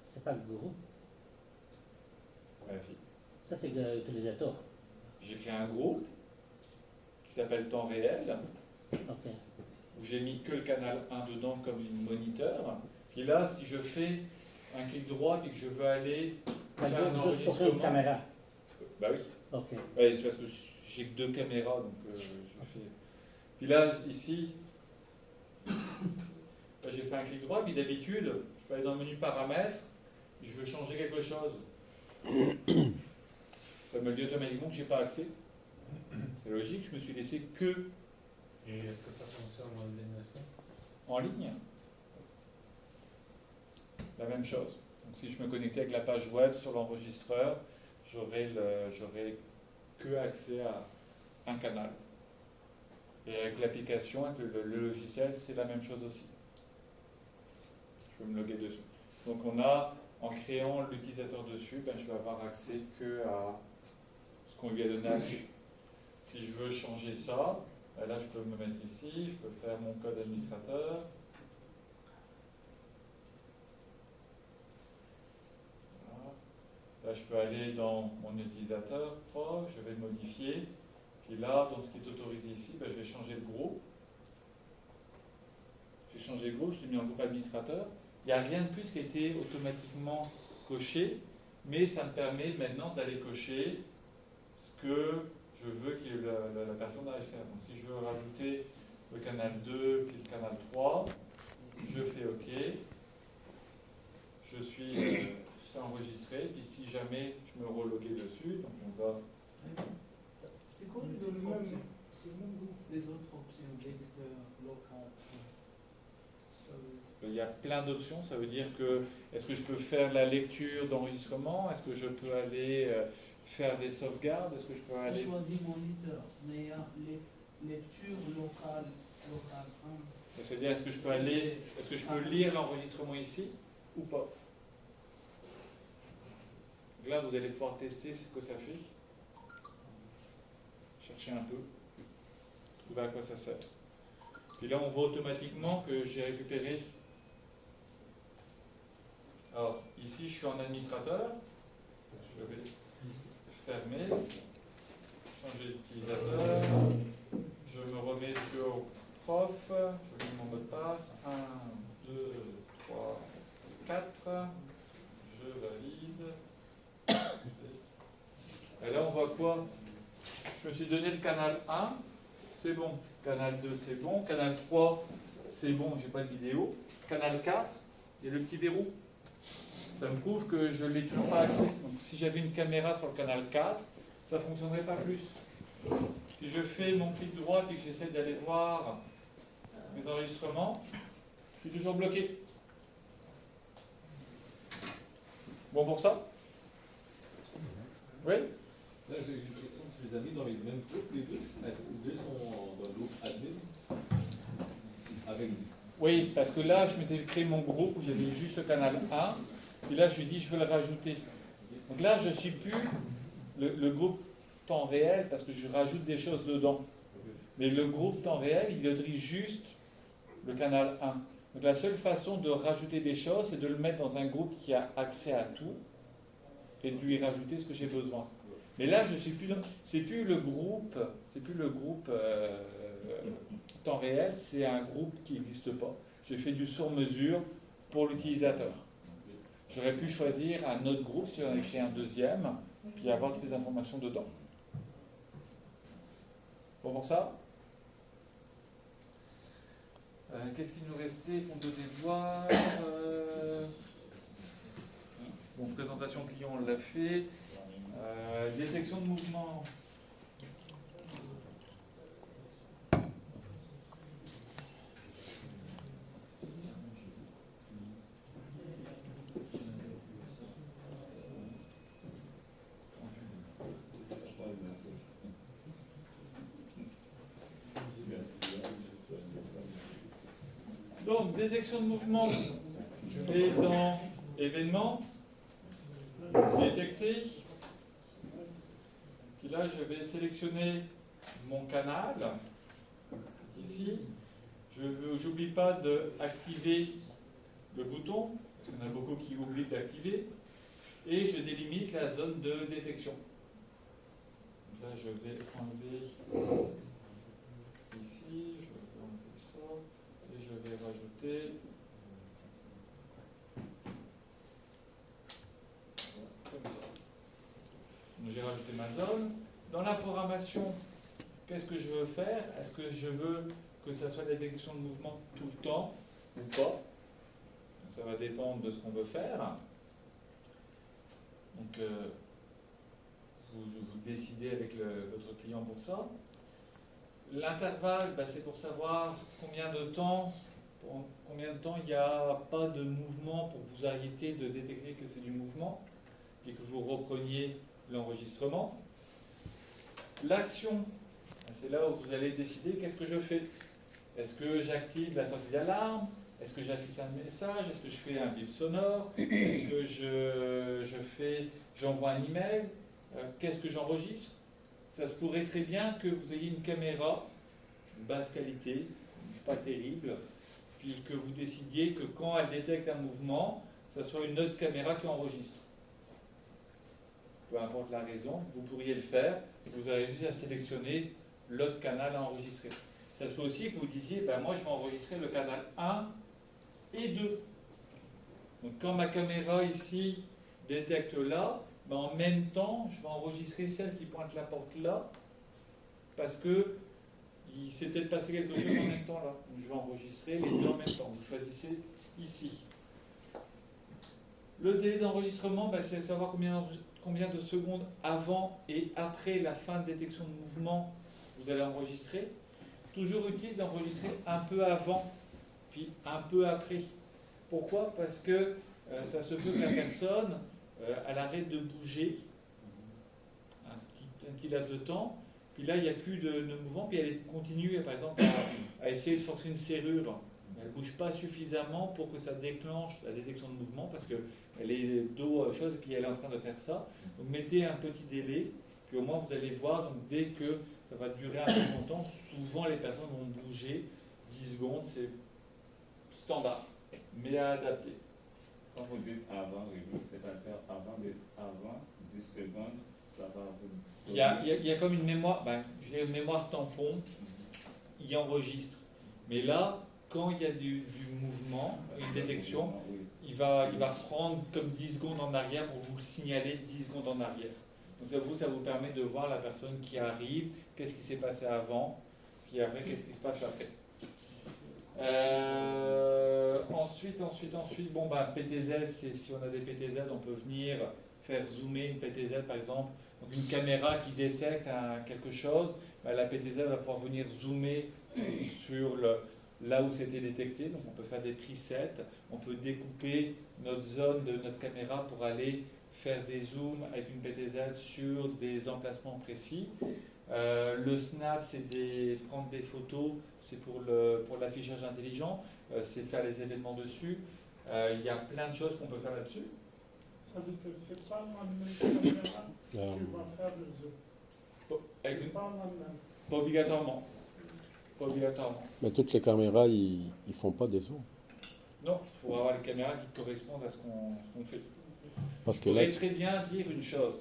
C'est pas le groupe. Si. Ça, c'est l'utilisateur. J'ai créé un groupe qui s'appelle Temps réel, Ok. où j'ai mis que le canal 1 dedans comme moniteur. Puis là, si je fais un clic droit et que je veux aller faire un Juste pour une caméra. Bah oui. Ok. Ouais, c'est parce que j'ai que 2 caméras, donc je fais. Puis là, ici, là, j'ai fait un clic droit, puis d'habitude, je peux aller dans le menu paramètres, et je veux changer quelque chose. Ça me dit automatiquement que je n'ai pas accès. C'est logique, je me suis laissé que Et est-ce que ça fonctionne en ligne aussi? en ligne. La même chose. Donc si je me connectais avec la page web sur l'enregistreur, j'aurais que accès à un canal. Et avec l'application, avec le logiciel, c'est la même chose aussi. Je peux me loguer dessus. Donc on a, en créant l'utilisateur dessus, je vais avoir accès que à ce qu'on lui a donné accès. Si je veux changer ça, là je peux me mettre ici, je peux faire mon code administrateur. Voilà. Là je peux aller dans mon utilisateur pro, je vais le modifier. Puis là, dans ce qui est autorisé ici, je vais changer le groupe. J'ai changé le groupe, je l'ai mis en groupe administrateur. Il n'y a rien de plus qui a été automatiquement coché, mais ça me permet maintenant d'aller cocher ce que je veux que la personne aille faire. Donc si je veux rajouter le canal 2 puis le canal 3, je fais OK. Je suis c'est enregistré, puis si jamais je me reloguais dessus, donc on va. C'est quoi les C'est autres le même- options? Les autres options, lecteur, local. Il y a plein d'options, ça veut dire que est-ce que je peux faire la lecture d'enregistrement? Est-ce que je peux aller faire des sauvegardes? Est-ce que je peux J'ai aller. choisi moniteur, mais il y a lecture locale 1. C'est-à-dire, est-ce que je peux aller. Est-ce que je peux lire l'enregistrement ici ou pas? Donc là, vous allez pouvoir tester ce que ça fait. Chercher un peu. Trouver à quoi ça sert. Puis là, on voit automatiquement que j'ai récupéré. Alors, ici, je suis en administrateur. Je vais fermer, changer d'utilisateur. Je me remets sur prof, je mets mon mot de passe, 1, 2, 3, 4, je valide. Et là on voit quoi? Je me suis donné le canal 1, c'est bon. Canal 2 c'est bon. Canal 3 c'est bon, j'ai pas de vidéo. Canal 4, il y a le petit verrou. Ça me prouve que je n'ai toujours pas accès. Donc si j'avais une caméra sur le canal 4, ça ne fonctionnerait pas plus. Si je fais mon clic droit et que j'essaie d'aller voir mes enregistrements, je suis toujours bloqué. Bon pour ça? Oui? Là, j'ai une question de mes amis dans les mêmes groupes, les deux. Les deux sont dans le groupe admin avec Zik. Oui, parce que là, je m'étais créé mon groupe où j'avais juste le canal 1, et là, je lui ai dit, je veux le rajouter. Donc là, je ne suis plus le groupe temps réel, parce que je rajoute des choses dedans. Mais le groupe temps réel, il autorise juste le canal 1. Donc la seule façon de rajouter des choses, c'est de le mettre dans un groupe qui a accès à tout, et de lui rajouter ce que j'ai besoin. Mais là, je suis plus dans, c'est plus le groupe temps réel, c'est un groupe qui n'existe pas. J'ai fait du sur-mesure pour l'utilisateur. J'aurais pu choisir un autre groupe si j'en avais créé un deuxième, puis avoir toutes les informations dedans. Bon pour ça? Qu'est-ce qu'il nous restait qu'on devait voir? Bon, présentation client, on l'a fait. Détection de mouvement. Donc, détection de mouvement, je vais dans événements, détecter, puis là je vais sélectionner mon canal, ici, je n'oublie pas d'activer le bouton, parce qu'il y en a beaucoup qui oublient de l'activer, et je délimite la zone de détection. Donc là je vais enlever ici, je vais enlever ça, et je vais rajouter comme ça. Donc j'ai rajouté ma zone. Dans la programmation, qu'est-ce que je veux faire? Est-ce que je veux que ça soit la détection de mouvement tout le temps ou pas? Ça va dépendre de ce qu'on veut faire. Donc vous décidez avec votre client pour ça. L'intervalle, c'est pour savoir combien de temps il n'y a pas de mouvement pour vous arrêter de détecter que c'est du mouvement et que vous repreniez l'enregistrement. L'action, c'est là où vous allez décider qu'est-ce que je fais. Est-ce que j'active la sortie d'alarme? Est-ce que j'affiche un message? Est-ce que je fais un bip sonore? Est-ce que j'envoie un email? Qu'est-ce que j'enregistre? Ça se pourrait très bien que vous ayez une caméra basse qualité, pas terrible, puis que vous décidiez que quand elle détecte un mouvement, ça soit une autre caméra qui enregistre. Peu importe la raison, vous pourriez le faire, vous avez juste à sélectionner l'autre canal à enregistrer. Ça se peut aussi que vous disiez, moi je vais enregistrer le canal 1 et 2. Donc quand ma caméra ici détecte là, en même temps, je vais enregistrer celle qui pointe la porte là, parce que il s'est peut-être passé quelque chose en même temps là. Donc je vais enregistrer les deux en même temps. Vous choisissez ici. Le délai d'enregistrement, c'est savoir combien de secondes avant et après la fin de détection de mouvement vous allez enregistrer. Toujours utile d'enregistrer un peu avant, puis un peu après. Pourquoi? Parce que ça se peut que la personne elle arrête de bouger un petit laps de temps, puis là il n'y a plus de mouvement, puis elle continue par exemple à essayer de forcer une serrure. Elle ne bouge pas suffisamment pour que ça déclenche la détection de mouvement, parce qu'elle est dos à chose et puis elle est en train de faire ça. Donc mettez un petit délai, puis au moins vous allez voir, donc dès que ça va durer un peu longtemps, souvent les personnes vont bouger 10 secondes, c'est standard, mais à adapter. Quand vous dites avant review, c'est-à-dire avant 10 secondes, ça va vous... Il y a comme une mémoire, je dirais une mémoire tampon, il enregistre. Mais là, quand il y a du mouvement, une détection, Oui. il va prendre comme 10 secondes en arrière pour vous le signaler 10 secondes en arrière. Donc ça vous permet de voir la personne qui arrive, qu'est-ce qui s'est passé avant, puis après, qu'est-ce qui se passe après. Ensuite, bon, PTZ, si on a des PTZ, on peut venir faire zoomer une PTZ par exemple. Donc une caméra qui détecte quelque chose, la PTZ va pouvoir venir zoomer sur là où c'était détecté. Donc on peut faire des presets, on peut découper notre zone de notre caméra pour aller faire des zooms avec une PTZ sur des emplacements précis. Le snap, c'est prendre des photos, c'est pour l'affichage intelligent, c'est faire les événements dessus. Il y a plein de choses qu'on peut faire là-dessus. Ça veut dire que c'est pas la même caméra qui va faire le zoom. C'est pas la même. Pas obligatoirement. Pas obligatoirement. Mais toutes les caméras, ils font pas des zooms. Non, il faut avoir les caméras qui correspondent à ce qu'on fait. Parce Je que là, pourrais très bien dire une chose.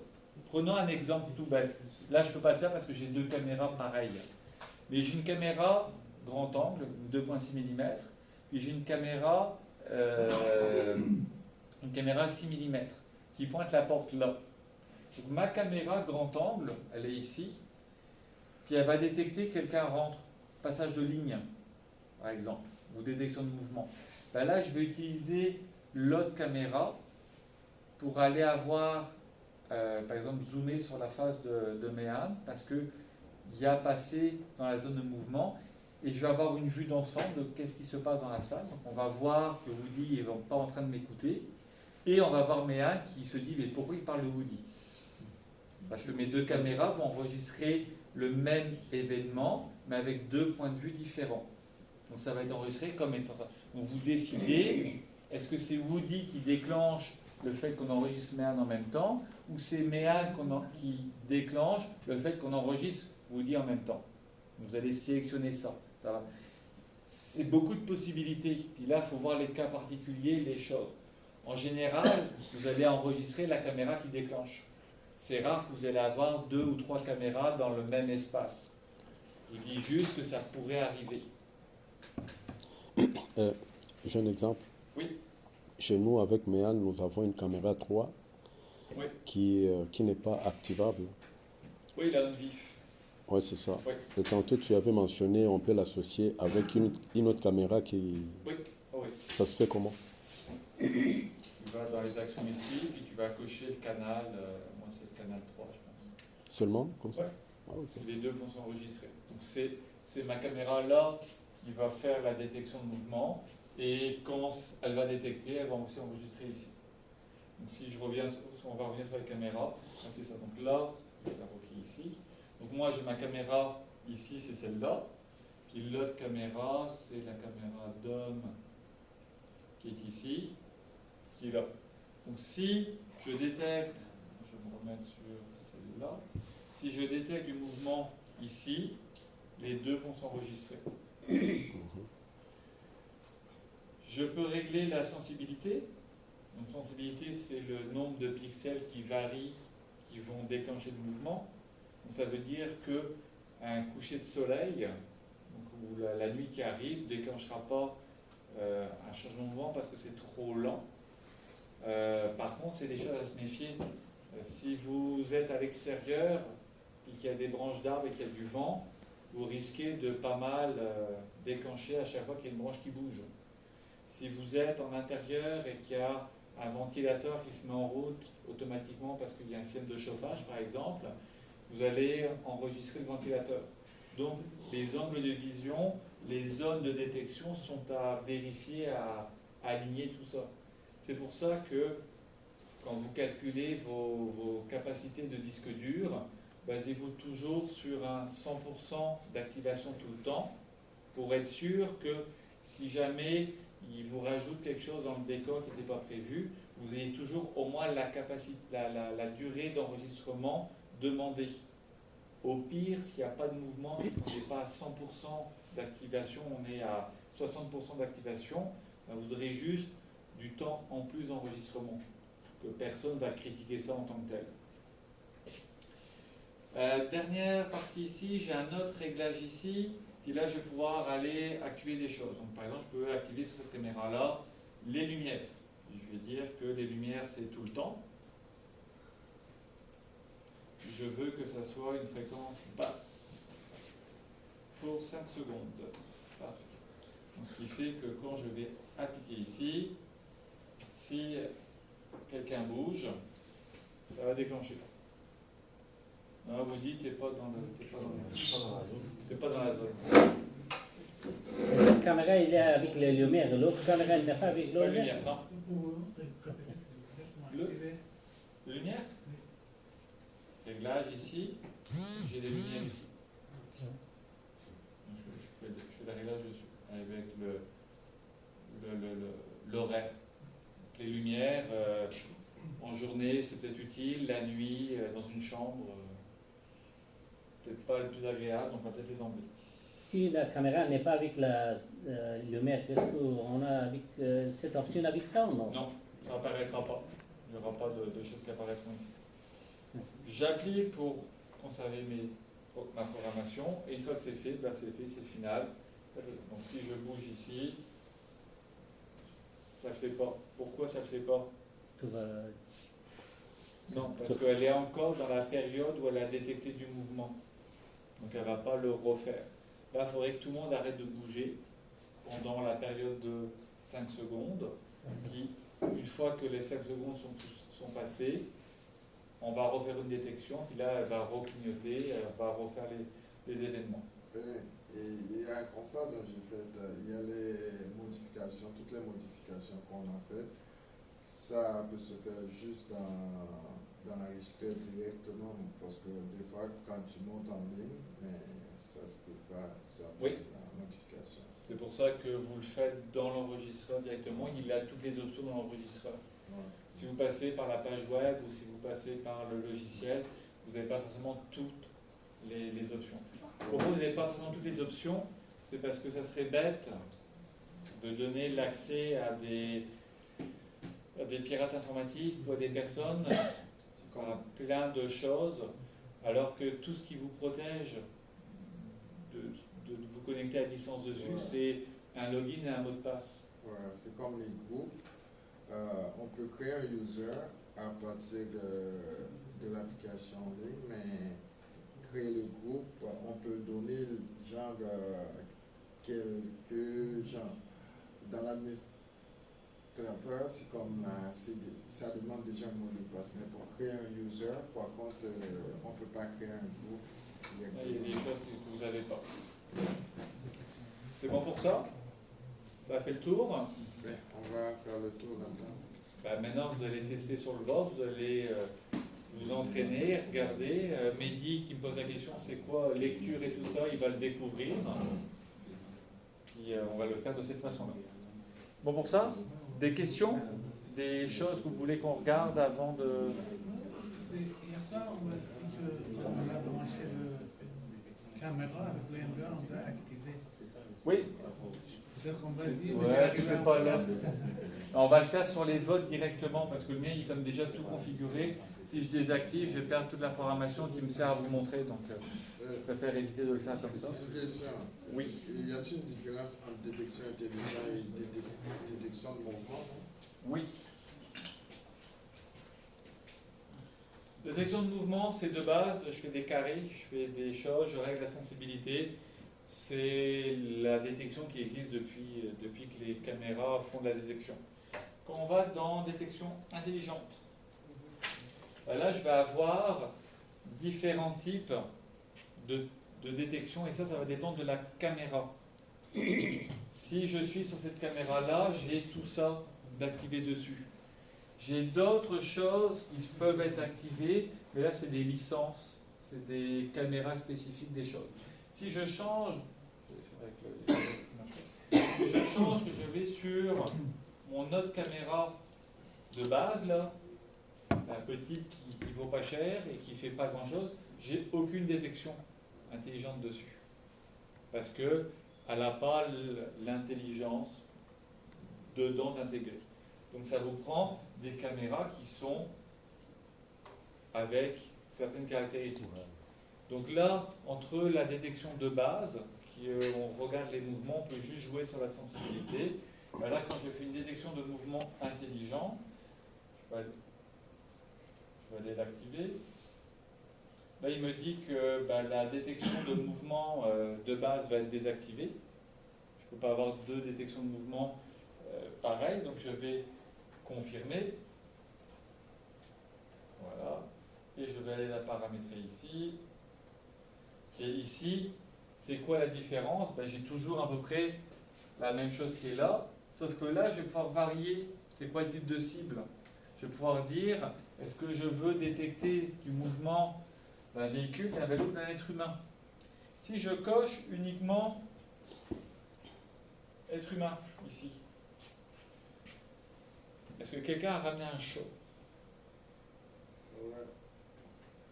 Prenons un exemple tout bête. Là, je ne peux pas le faire parce que j'ai deux caméras pareilles. Mais j'ai une caméra grand angle, 2.6 mm, puis j'ai une caméra 6 mm qui pointe la porte là. Donc, ma caméra grand angle, elle est ici, puis elle va détecter que quelqu'un rentre, passage de ligne, par exemple, ou détection de mouvement. Là, je vais utiliser l'autre caméra pour aller avoir, par exemple, zoomer sur la face de Méane, parce qu'il y a passé dans la zone de mouvement, et je vais avoir une vue d'ensemble de qu'est-ce qui se passe dans la salle. Donc, on va voir que Woody n'est pas en train de m'écouter, et on va voir Méane qui se dit, mais pourquoi il parle de Woody? Parce que mes deux caméras vont enregistrer le même événement, mais avec deux points de vue différents. Donc ça va être enregistré comme étant ça. Donc vous décidez, est-ce que c'est Woody qui déclenche le fait qu'on enregistre Méane en même temps, ou c'est Méane qui déclenche le fait qu'on enregistre Woody en même temps. Vous allez sélectionner ça. C'est beaucoup de possibilités. Puis là, il faut voir les cas particuliers, les choses. En général, vous allez enregistrer la caméra qui déclenche. C'est rare que vous allez avoir 2 ou 3 caméras dans le même espace. Je dis juste que ça pourrait arriver. j'ai un exemple. Oui. Chez nous, avec Méane, nous avons une caméra 3 Oui. qui n'est pas activable. Oui, la vif. Oui, c'est ça. Oui. Et tantôt, tu avais mentionné, on peut l'associer avec une autre caméra qui... Oui. Oh, oui. Ça se fait comment? Tu vas dans les actions ici, puis tu vas cocher le canal, moi c'est le canal 3 je pense. Seulement comme ça? Ouais. Ah, ok. Les deux vont s'enregistrer. Donc c'est ma caméra là qui va faire la détection de mouvement, et quand elle va détecter, elle va aussi enregistrer ici. Donc si je reviens, on va revenir sur la caméra, c'est ça. Donc là, je vais la replier ici. Donc moi j'ai ma caméra ici, c'est celle-là. Puis l'autre caméra, c'est la caméra d'homme qui est ici, qui est là. Donc si je détecte, je vais me remettre sur celle-là, si je détecte du mouvement ici, les deux vont s'enregistrer. Je peux régler la sensibilité. Donc sensibilité, c'est le nombre de pixels qui varient, qui vont déclencher le mouvement. Donc ça veut dire que un coucher de soleil, donc, ou la nuit qui arrive, ne déclenchera pas un changement de mouvement parce que c'est trop lent. Par contre, c'est des choses à se méfier. Si vous êtes à l'extérieur et qu'il y a des branches d'arbres et qu'il y a du vent, vous risquez de pas mal déclencher à chaque fois qu'il y a une branche qui bouge. Si vous êtes en intérieur et qu'il y a un ventilateur qui se met en route automatiquement parce qu'il y a un système de chauffage par exemple, vous allez enregistrer le ventilateur. Donc les angles de vision, les zones de détection sont à vérifier, à aligner tout ça. C'est pour ça que quand vous calculez vos capacités de disque dur, basez-vous toujours sur un 100% d'activation tout le temps pour être sûr que si jamais il vous rajoute quelque chose dans le décor qui n'était pas prévu, vous ayez toujours au moins la capacité, la durée d'enregistrement demandée. Au pire, s'il n'y a pas de mouvement, on n'est pas à 100% d'activation, on est à 60% d'activation, vous aurez juste du temps en plus d'enregistrement, que personne ne va critiquer ça en tant que tel. Dernière partie ici, j'ai un autre réglage ici, Puis là, je vais pouvoir aller activer des choses. Donc, par exemple, je peux activer sur cette caméra-là les lumières. Je vais dire que les lumières, c'est tout le temps. Je veux que ça soit une fréquence basse pour 5 secondes. Parfait. Donc, ce qui fait que quand je vais appliquer ici, si quelqu'un bouge, ça va déclencher. Non, vous dites, t'es pas dans la zone. Cette caméra, il est avec les lumières. L'autre caméra, il n'est pas avec les Pas de lumières. lumière, non. Le lumière. Réglage ici, j'ai des lumières ici. Donc, je fais des réglages dessus avec l'horaire. Les lumières, en journée, c'est peut-être utile, la nuit, dans une chambre, peut-être pas le plus agréable, donc on va peut-être les enlever. Si la caméra n'est pas avec la lumière, qu'est-ce qu'on a avec cette option avec ça ou non? Non, ça n'apparaîtra pas. Il n'y aura pas de choses qui apparaîtront ici. J'applique pour conserver ma programmation, et une fois que c'est fait, ben c'est fait, c'est final. Donc si je bouge ici, ça ne fait pas. Pourquoi ça ne fait pas? Tout va... Non, parce qu'elle est encore dans la période où elle a détecté du mouvement. Donc elle ne va pas le refaire. Là, il faudrait que tout le monde arrête de bouger pendant la période de 5 secondes. Puis, une fois que les 5 secondes sont passées, on va refaire une détection, puis là, elle va reclignoter, elle va refaire les événements. Et il y a un constat dont j'ai fait, il y a les modifications, toutes les modifications qu'on a faites, ça peut se faire juste dans l'enregistreur directement, parce que des fois, quand tu montes en ligne, mais ça se peut pas, ça peut Oui. la modification. C'est pour ça que vous le faites dans l'enregistreur directement, il a toutes les options dans l'enregistreur. Ouais. Si vous passez par la page web ou si vous passez par le logiciel, vous n'avez pas forcément toutes les options. Pourquoi vous n'avez pas forcément toutes les options? C'est parce que ça serait bête de donner l'accès à des pirates informatiques ou à des personnes à plein de choses, alors que tout ce qui vous protège de vous connecter à distance dessus, c'est un login et un mot de passe. Voilà, c'est comme les groupes. On peut créer un user à partir de l'application en ligne, mais créer le groupe, on peut donner genre quelques gens. Dans l'administrateur, c'est comme ça demande déjà un mot de passe, mais pour créer un user, par contre, on ne peut pas créer un groupe. Il y a des choses que vous n'avez pas. C'est bon pour ça? Ça a fait le tour? Mais on va faire le tour maintenant. Maintenant, vous allez tester sur le bord, vous allez vous entraîner, regarder. Mehdi qui me pose la question, c'est quoi lecture et tout ça, il va le découvrir. Puis on va le faire de cette façon-là. Bon pour ça? Des questions? Des choses que vous voulez qu'on regarde avant de... Hier soir, on m'a dit qu'on a branché la caméra avec l'envers, on doit activer. Oui? Peut-être qu'on va dire. Ouais, tout n'est pas là. On va le faire sur les votes directement parce que le mien il est comme déjà tout configuré. Si je désactive, je vais perdre toute la programmation qui me sert à vous montrer. Donc je préfère éviter de le faire comme ça. Une question. Oui. Y a-t-il une différence entre détection intelligente et détection de mouvement? Oui. Détection de mouvement, c'est de base, je fais des carrés, je fais des choses, je règle la sensibilité. C'est la détection qui existe depuis que les caméras font de la détection. Quand on va dans détection intelligente, là je vais avoir différents types de détection et ça va dépendre de la caméra. Si je suis sur cette caméra-là, j'ai tout ça d'activé dessus. J'ai d'autres choses qui peuvent être activées, mais là c'est des licences, c'est des caméras spécifiques des choses. Si je change, que je vais sur mon autre caméra de base là, la petite qui vaut pas cher et qui fait pas grand chose, j'ai aucune détection intelligente dessus. Parce que elle n'a pas l'intelligence dedans d'intégrer. Donc ça vous prend des caméras qui sont avec certaines caractéristiques. Donc là, entre la détection de base, on regarde les mouvements, on peut juste jouer sur la sensibilité. Là, quand je fais une détection de mouvement intelligent, je vais aller l'activer. Là, il me dit que la détection de mouvement de base va être désactivée. Je ne peux pas avoir deux détections de mouvement pareilles, donc je vais confirmer. Voilà. Et je vais aller la paramétrer ici. Et ici, c'est quoi la différence? J'ai toujours à peu près la même chose qui est là, sauf que là, je vais pouvoir varier. C'est quoi le type de cible? Je vais pouvoir dire, est-ce que je veux détecter du mouvement d'un véhicule, d'un vélo, d'un être humain? Si je coche uniquement être humain, ici, est-ce que quelqu'un a ramené un chat? Ouais.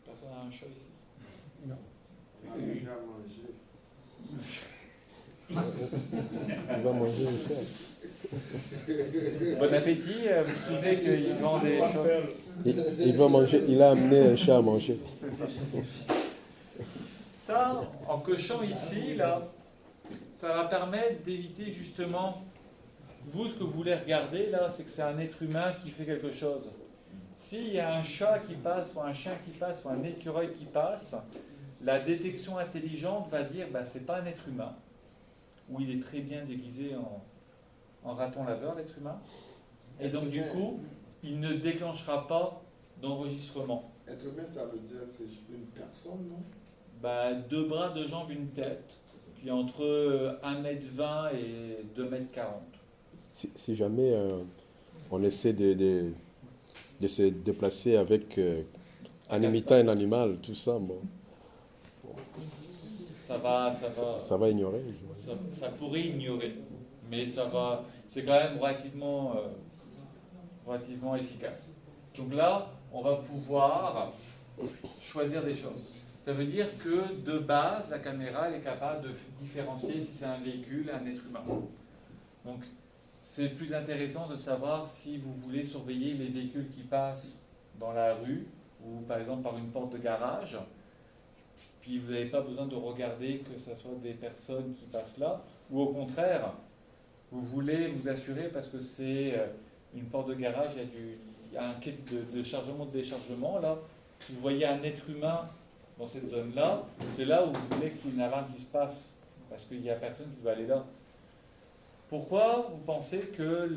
Personne n'a un chat ici? Non. On a déjà mangé. Il va manger une chair. Bon appétit, vous vous souvenez qu'il vend des chats? Il va manger, il a amené un chat à manger. Ça, en cochant ici, là, ça va permettre d'éviter justement, vous, ce que vous voulez regarder, là, c'est que c'est un être humain qui fait quelque chose. S'il y a un chat qui passe, ou un chien qui passe, ou un écureuil qui passe, la détection intelligente va dire, c'est pas un être humain, ou il est très bien déguisé en raton laveur, l'être humain, et donc du coup, il ne déclenchera pas d'enregistrement. Être humain, ça veut dire que c'est une personne, non? 2 bras, 2 jambes, une tête, puis entre 1m20 et 2m40. Si jamais on essaie de se déplacer avec en imitant un animal, tout ça, bon, Ça va, ça va ignorer. ça pourrait ignorer, mais c'est quand même relativement efficace. Donc là, on va pouvoir choisir des choses. Ça veut dire que de base, la caméra elle est capable de différencier si c'est un véhicule, un être humain. Donc c'est plus intéressant de savoir si vous voulez surveiller les véhicules qui passent dans la rue ou par exemple par une porte de garage. Puis vous n'avez pas besoin de regarder que ce soit des personnes qui passent là, ou au contraire, vous voulez vous assurer parce que c'est une porte de garage, il y a un kit de chargement, de déchargement là. Si vous voyez un être humain dans cette zone-là, c'est là où vous voulez qu'il y ait une alarme qui se passe, parce qu'il n'y a personne qui va aller là. Pourquoi vous pensez que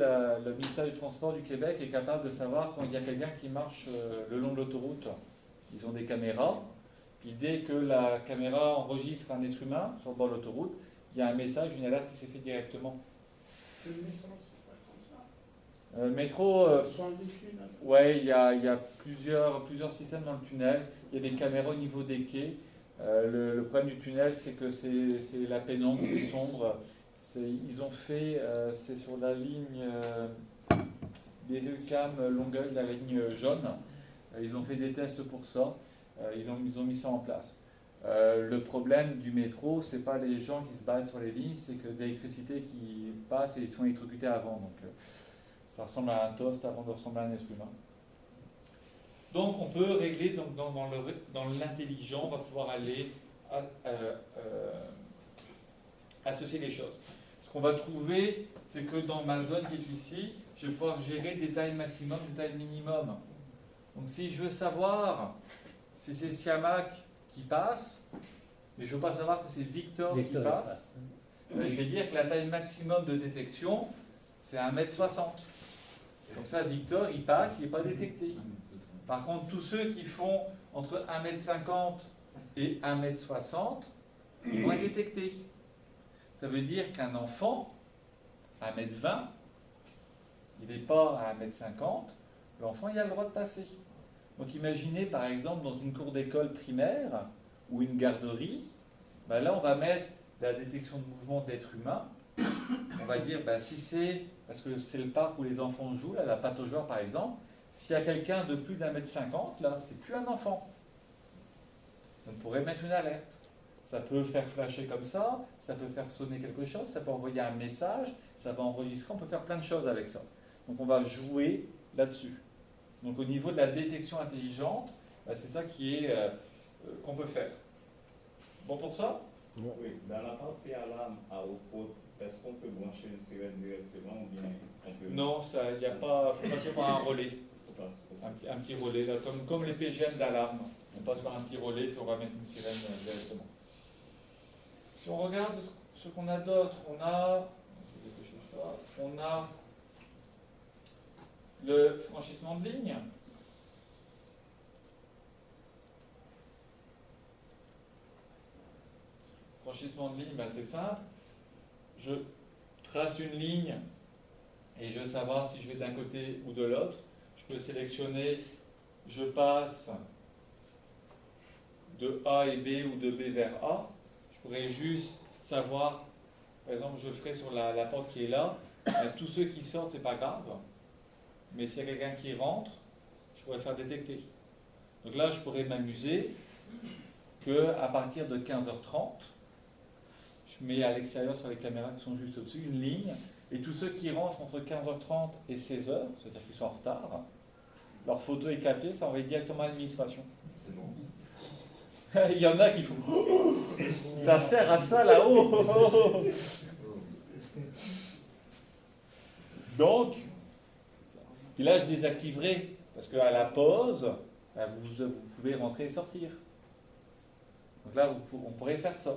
le ministère du Transport du Québec est capable de savoir quand il y a quelqu'un qui marche le long de l'autoroute? Ils ont des caméras, puis dès que la caméra enregistre un être humain sur le bord de l'autoroute, il y a un message, une alerte qui s'est fait directement. Le métro, c'est pas comme ça. Le métro, Dans les tunnels. ouais, il y a plusieurs systèmes dans le tunnel. Il y a des caméras au niveau des quais. Le problème du tunnel, c'est que c'est la pénombre, c'est sombre. Ils ont fait, c'est sur la ligne des UQAM Longueuil, la ligne jaune. Ils ont fait des tests pour ça. Ils ont mis ça en place. Le problème du métro, c'est pas les gens qui se baladent sur les lignes, c'est que l'électricité qui passe et ils sont électrocutés avant. Donc ça ressemble à un toast avant de ressembler à un être humain. Donc on peut régler dans l'intelligent, on va pouvoir aller associer les choses. Ce qu'on va trouver, c'est que dans ma zone qui est ici, je vais pouvoir gérer des tailles maximum, des tailles minimum. Donc si je veux savoir si c'est Siamak qui passe, mais je ne veux pas savoir que c'est Victor qui passe, je vais dire que la taille maximum de détection, c'est 1m60. Comme ça, Victor, il passe, il n'est pas détecté. Par contre, tous ceux qui font entre 1m50 et 1m60, ils vont être détectés. Ça veut dire qu'un enfant, 1m20, il n'est pas à 1m50, l'enfant, il a le droit de passer. Donc imaginez par exemple dans une cour d'école primaire ou une garderie, là on va mettre la détection de mouvement d'être humain. On va dire, si c'est, parce que c'est le parc où les enfants jouent, là, la patte aux joueurs par exemple, s'il y a quelqu'un de plus d'1m50, là, c'est plus un enfant. On pourrait mettre une alerte. Ça peut faire flasher comme ça peut faire sonner quelque chose, ça peut envoyer un message, ça va enregistrer, on peut faire plein de choses avec ça. Donc on va jouer là-dessus. Donc au niveau de la détection intelligente, c'est ça qu'on peut faire. Bon pour ça? Oui, dans la partie alarme à haut pot, est-ce qu'on peut brancher une sirène directement ou bien on peut... Non, il n'y a pas, faut passer par un relais, Faut un petit relais, là, comme les PGM d'alarme. On passe par un petit relais puis on va mettre une sirène directement. Si on regarde ce qu'on a d'autre, on a, je vais dépêcher ça, on a le franchissement de ligne. Franchissement de ligne, ben c'est simple. Je trace une ligne et je veux savoir si je vais d'un côté ou de l'autre. Je peux sélectionner, je passe de A et B ou de B vers A. Je pourrais juste savoir, par exemple, je le ferai sur la porte qui est là. Tous ceux qui sortent, c'est pas grave. Mais s'il y a quelqu'un qui rentre, je pourrais faire détecter. Donc là, je pourrais m'amuser qu'à partir de 15h30, je mets à l'extérieur sur les caméras qui sont juste au-dessus une ligne, et tous ceux qui rentrent entre 15h30 et 16h, c'est-à-dire qu'ils sont en retard, leur photo est captée, ça envoie directement à l'administration. C'est bon. Il y en a qui font ça sert à ça là-haut. Donc, puis là je désactiverai, parce qu'à la pause, vous pouvez rentrer et sortir. Donc là, on pourrait faire ça.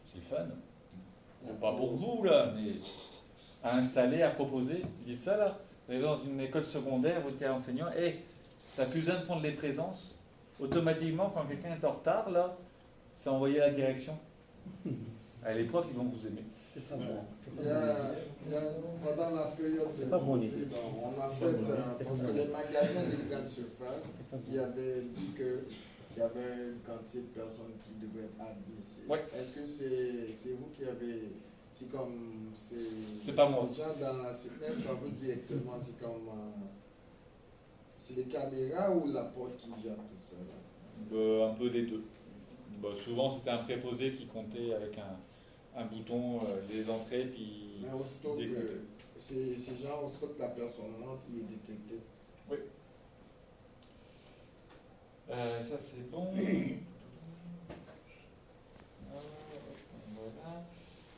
C'est le fun. Bon, pas pour vous, là, mais à installer, à proposer. Vous dites ça, là. Vous allez dans une école secondaire, vous dites à l'enseignant, hey, tu n'as plus besoin de prendre les présences. Automatiquement, quand quelqu'un est en retard, là, c'est envoyé à la direction. Allez, les profs, ils vont vous aimer. C'est pas bon. Pendant la période C'est de pas bon, Covid, on a fait, parce que les magasins de grande surface, qui avaient dit qu'il y avait une quantité de personnes qui devaient être admises. Ouais. Est-ce que c'est vous qui avez, c'est comme, C'est pas moi. Les gens dans la CPM, quand vous directement, c'est comme, c'est les caméras ou la porte qui vient tout ça là? Un peu des deux. Souvent, c'était un préposé qui comptait avec un bouton les entrées, puis Mais aussitôt des que comptes. ces gens, aussitôt que la personne rentre, il est détecté. Oui. Ça, c'est bon.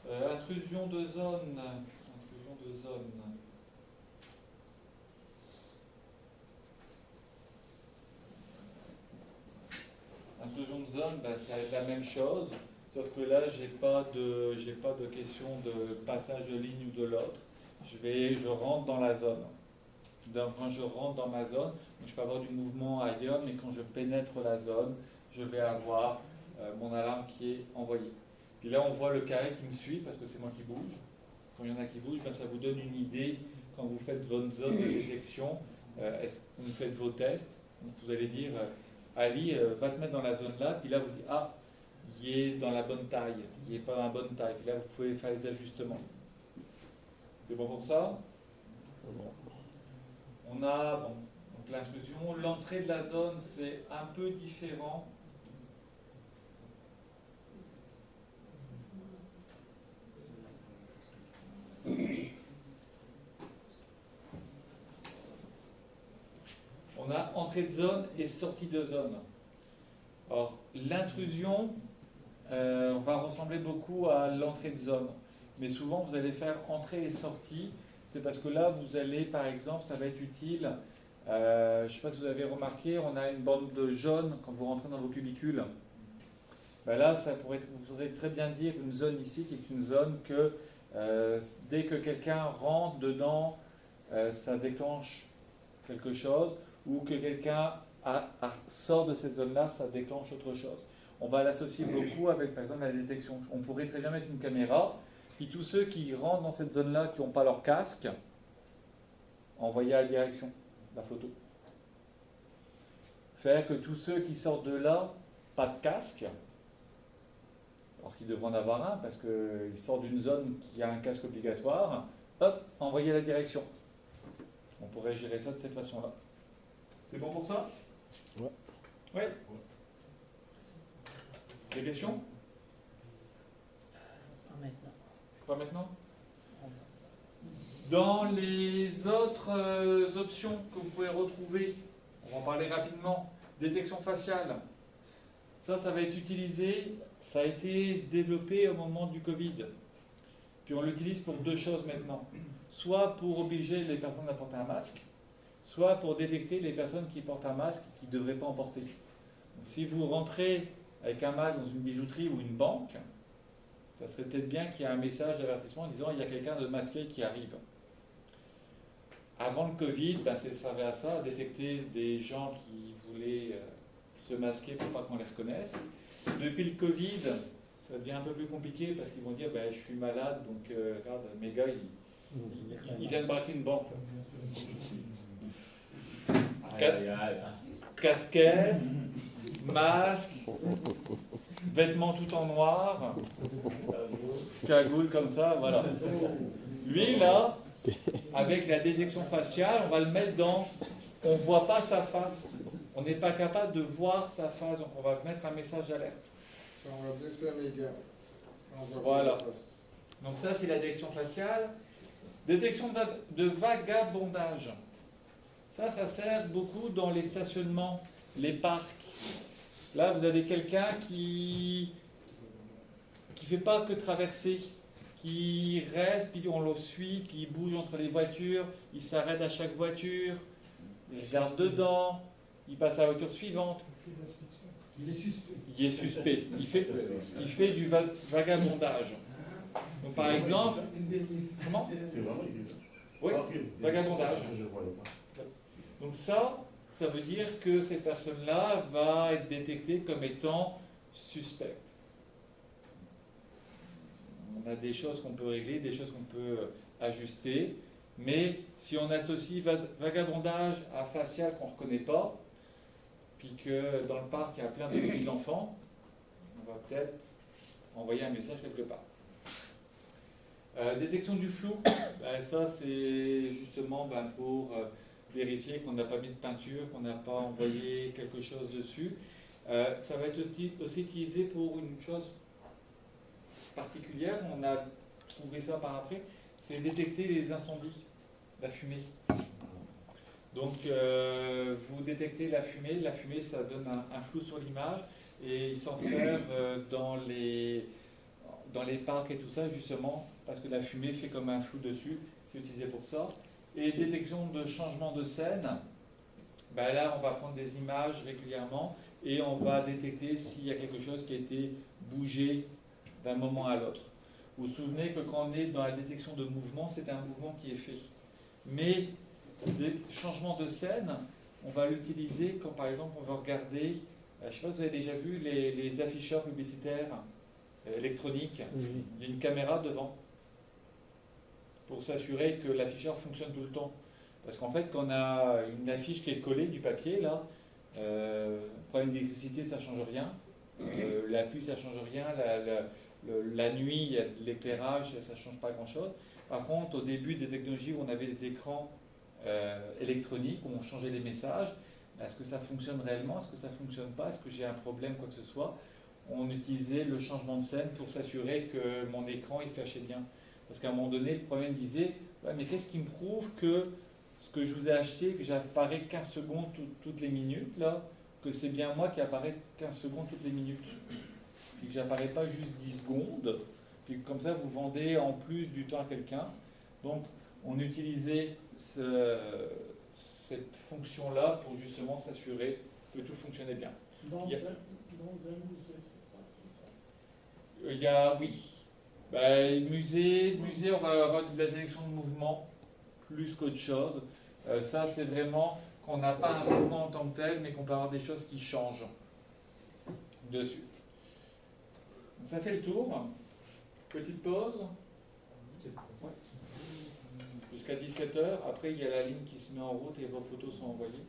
Voilà. Intrusion de zone. Intrusion de zone. Intrusion de zone, ça va être la même chose, sauf que là, j'ai pas de question de passage de ligne ou de l'autre. Je rentre dans la zone. Donc, quand je rentre dans ma zone, donc je peux avoir du mouvement ailleurs, mais quand je pénètre la zone, je vais avoir mon alarme qui est envoyée. Puis là, on voit le carré qui me suit parce que c'est moi qui bouge. Quand il y en a qui bougent, ça vous donne une idée quand vous faites votre zone de détection. Est-ce que vous faites vos tests? Donc, vous allez dire Ali, va te mettre dans la zone là, puis là vous dites ah, il est dans la bonne taille, il n'est pas dans la bonne taille, puis là vous pouvez faire les ajustements. C'est bon pour ça? On a donc l'intrusion, l'entrée de la zone c'est un peu différent. On a entrée de zone et sortie de zone. Alors, l'intrusion va ressembler beaucoup à l'entrée de zone. Mais souvent, vous allez faire entrée et sortie. C'est parce que là, vous allez, par exemple, ça va être utile. Je ne sais pas si vous avez remarqué, on a une bande jaune quand vous rentrez dans vos cubicules. Là, vous pourrez très bien dire une zone ici qui est une zone que dès que quelqu'un rentre dedans, ça déclenche quelque chose, ou que quelqu'un sort de cette zone-là, ça déclenche autre chose. On va l'associer beaucoup avec, par exemple, la détection. On pourrait très bien mettre une caméra, puis tous ceux qui rentrent dans cette zone-là, qui n'ont pas leur casque, envoyer à la direction la photo. Faire que tous ceux qui sortent de là, pas de casque, alors qu'ils devront en avoir un, parce qu'ils sortent d'une zone qui a un casque obligatoire, hop, envoyer à la direction. On pourrait gérer ça de cette façon-là. C'est bon pour ça? Ouais. Ouais. Des questions? Pas maintenant. Pas maintenant? Dans les autres options que vous pouvez retrouver, on va en parler rapidement. Détection faciale. Ça va être utilisé, ça a été développé au moment du Covid. Puis on l'utilise pour deux choses maintenant. Soit pour obliger les personnes à porter un masque, soit pour détecter les personnes qui portent un masque et qui ne devraient pas en porter. Donc, si vous rentrez avec un masque dans une bijouterie ou une banque, ça serait peut-être bien qu'il y ait un message d'avertissement disant il y a quelqu'un de masqué qui arrive. Avant le Covid, ça servait à ça, à détecter des gens qui voulaient se masquer pour pas qu'on les reconnaisse. Depuis le Covid, ça devient un peu plus compliqué parce qu'ils vont dire je suis malade, donc regarde, mes gars, ils viennent braquer une banque. Casquette, masque, vêtements tout en noir, cagoule comme ça, voilà. Lui, là, avec la détection faciale, on va le mettre dans... On ne voit pas sa face. On n'est pas capable de voir sa face, donc on va mettre un message d'alerte. On va dire c'est mes gars. Voilà. Donc ça, c'est la détection faciale. Détection de vagabondage. Ça sert beaucoup dans les stationnements, les parcs. Là, vous avez quelqu'un qui fait pas que traverser, qui reste, puis on le suit, puis il bouge entre les voitures, il s'arrête à chaque voiture, il regarde dedans, il passe à la voiture suivante. Il est suspect. Il est suspect. Il fait du vagabondage. Donc, par exemple, comment? C'est vraiment bizarre. Oui, vagabondage. Je ne voyais pas. Donc ça veut dire que cette personne-là va être détectée comme étant suspecte. On a des choses qu'on peut régler, des choses qu'on peut ajuster, mais si on associe vagabondage à facial qu'on ne reconnaît pas, puis que dans le parc il y a plein de petits enfants, on va peut-être envoyer un message quelque part. Détection du flou, ça c'est justement pour vérifier qu'on n'a pas mis de peinture, qu'on n'a pas envoyé quelque chose dessus. Ça va être aussi utilisé pour une chose particulière, on a trouvé ça par après, c'est détecter les incendies, la fumée. Donc vous détectez la fumée ça donne un flou sur l'image et ils s'en servent dans les parcs et tout ça justement parce que la fumée fait comme un flou dessus, c'est utilisé pour ça. Et détection de changement de scène, là on va prendre des images régulièrement et on va détecter s'il y a quelque chose qui a été bougé d'un moment à l'autre. Vous vous souvenez que quand on est dans la détection de mouvement, c'est un mouvement qui est fait. Mais des changements de scène, on va l'utiliser quand par exemple on va regarder, je ne sais pas si vous avez déjà vu les afficheurs publicitaires électroniques, il y a une caméra devant pour s'assurer que l'afficheur fonctionne tout le temps. Parce qu'en fait, quand on a une affiche qui est collée du papier, là, problème d'électricité, ça ne change rien. La pluie, ça ne change rien. La nuit, il y a de l'éclairage, ça ne change pas grand-chose. Par contre, au début des technologies où on avait des écrans électroniques, où on changeait les messages, est-ce que ça fonctionne réellement? Est-ce que ça ne fonctionne pas? Est-ce que j'ai un problème, quoi que ce soit? On utilisait le changement de scène pour s'assurer que mon écran, il flashait bien. Parce qu'à un moment donné, le problème disait, ouais, mais qu'est-ce qui me prouve que ce que je vous ai acheté, que j'apparais 15 secondes toutes les minutes, là, que c'est bien moi qui apparaît 15 secondes toutes les minutes. Puis que j'apparais pas juste 10 secondes, puis comme ça vous vendez en plus du temps à quelqu'un. Donc on utilisait cette fonction-là pour justement s'assurer que tout fonctionnait bien. Dans un musée, c'est pas comme ça. Il y a, oui. Musée, on va avoir de la détection de mouvement plus qu'autre chose. Ça, c'est vraiment qu'on n'a pas un mouvement en tant que tel, mais qu'on peut avoir des choses qui changent dessus. Donc, ça fait le tour. Petite pause. Jusqu'à 17h. Après, il y a la ligne qui se met en route et vos photos sont envoyées.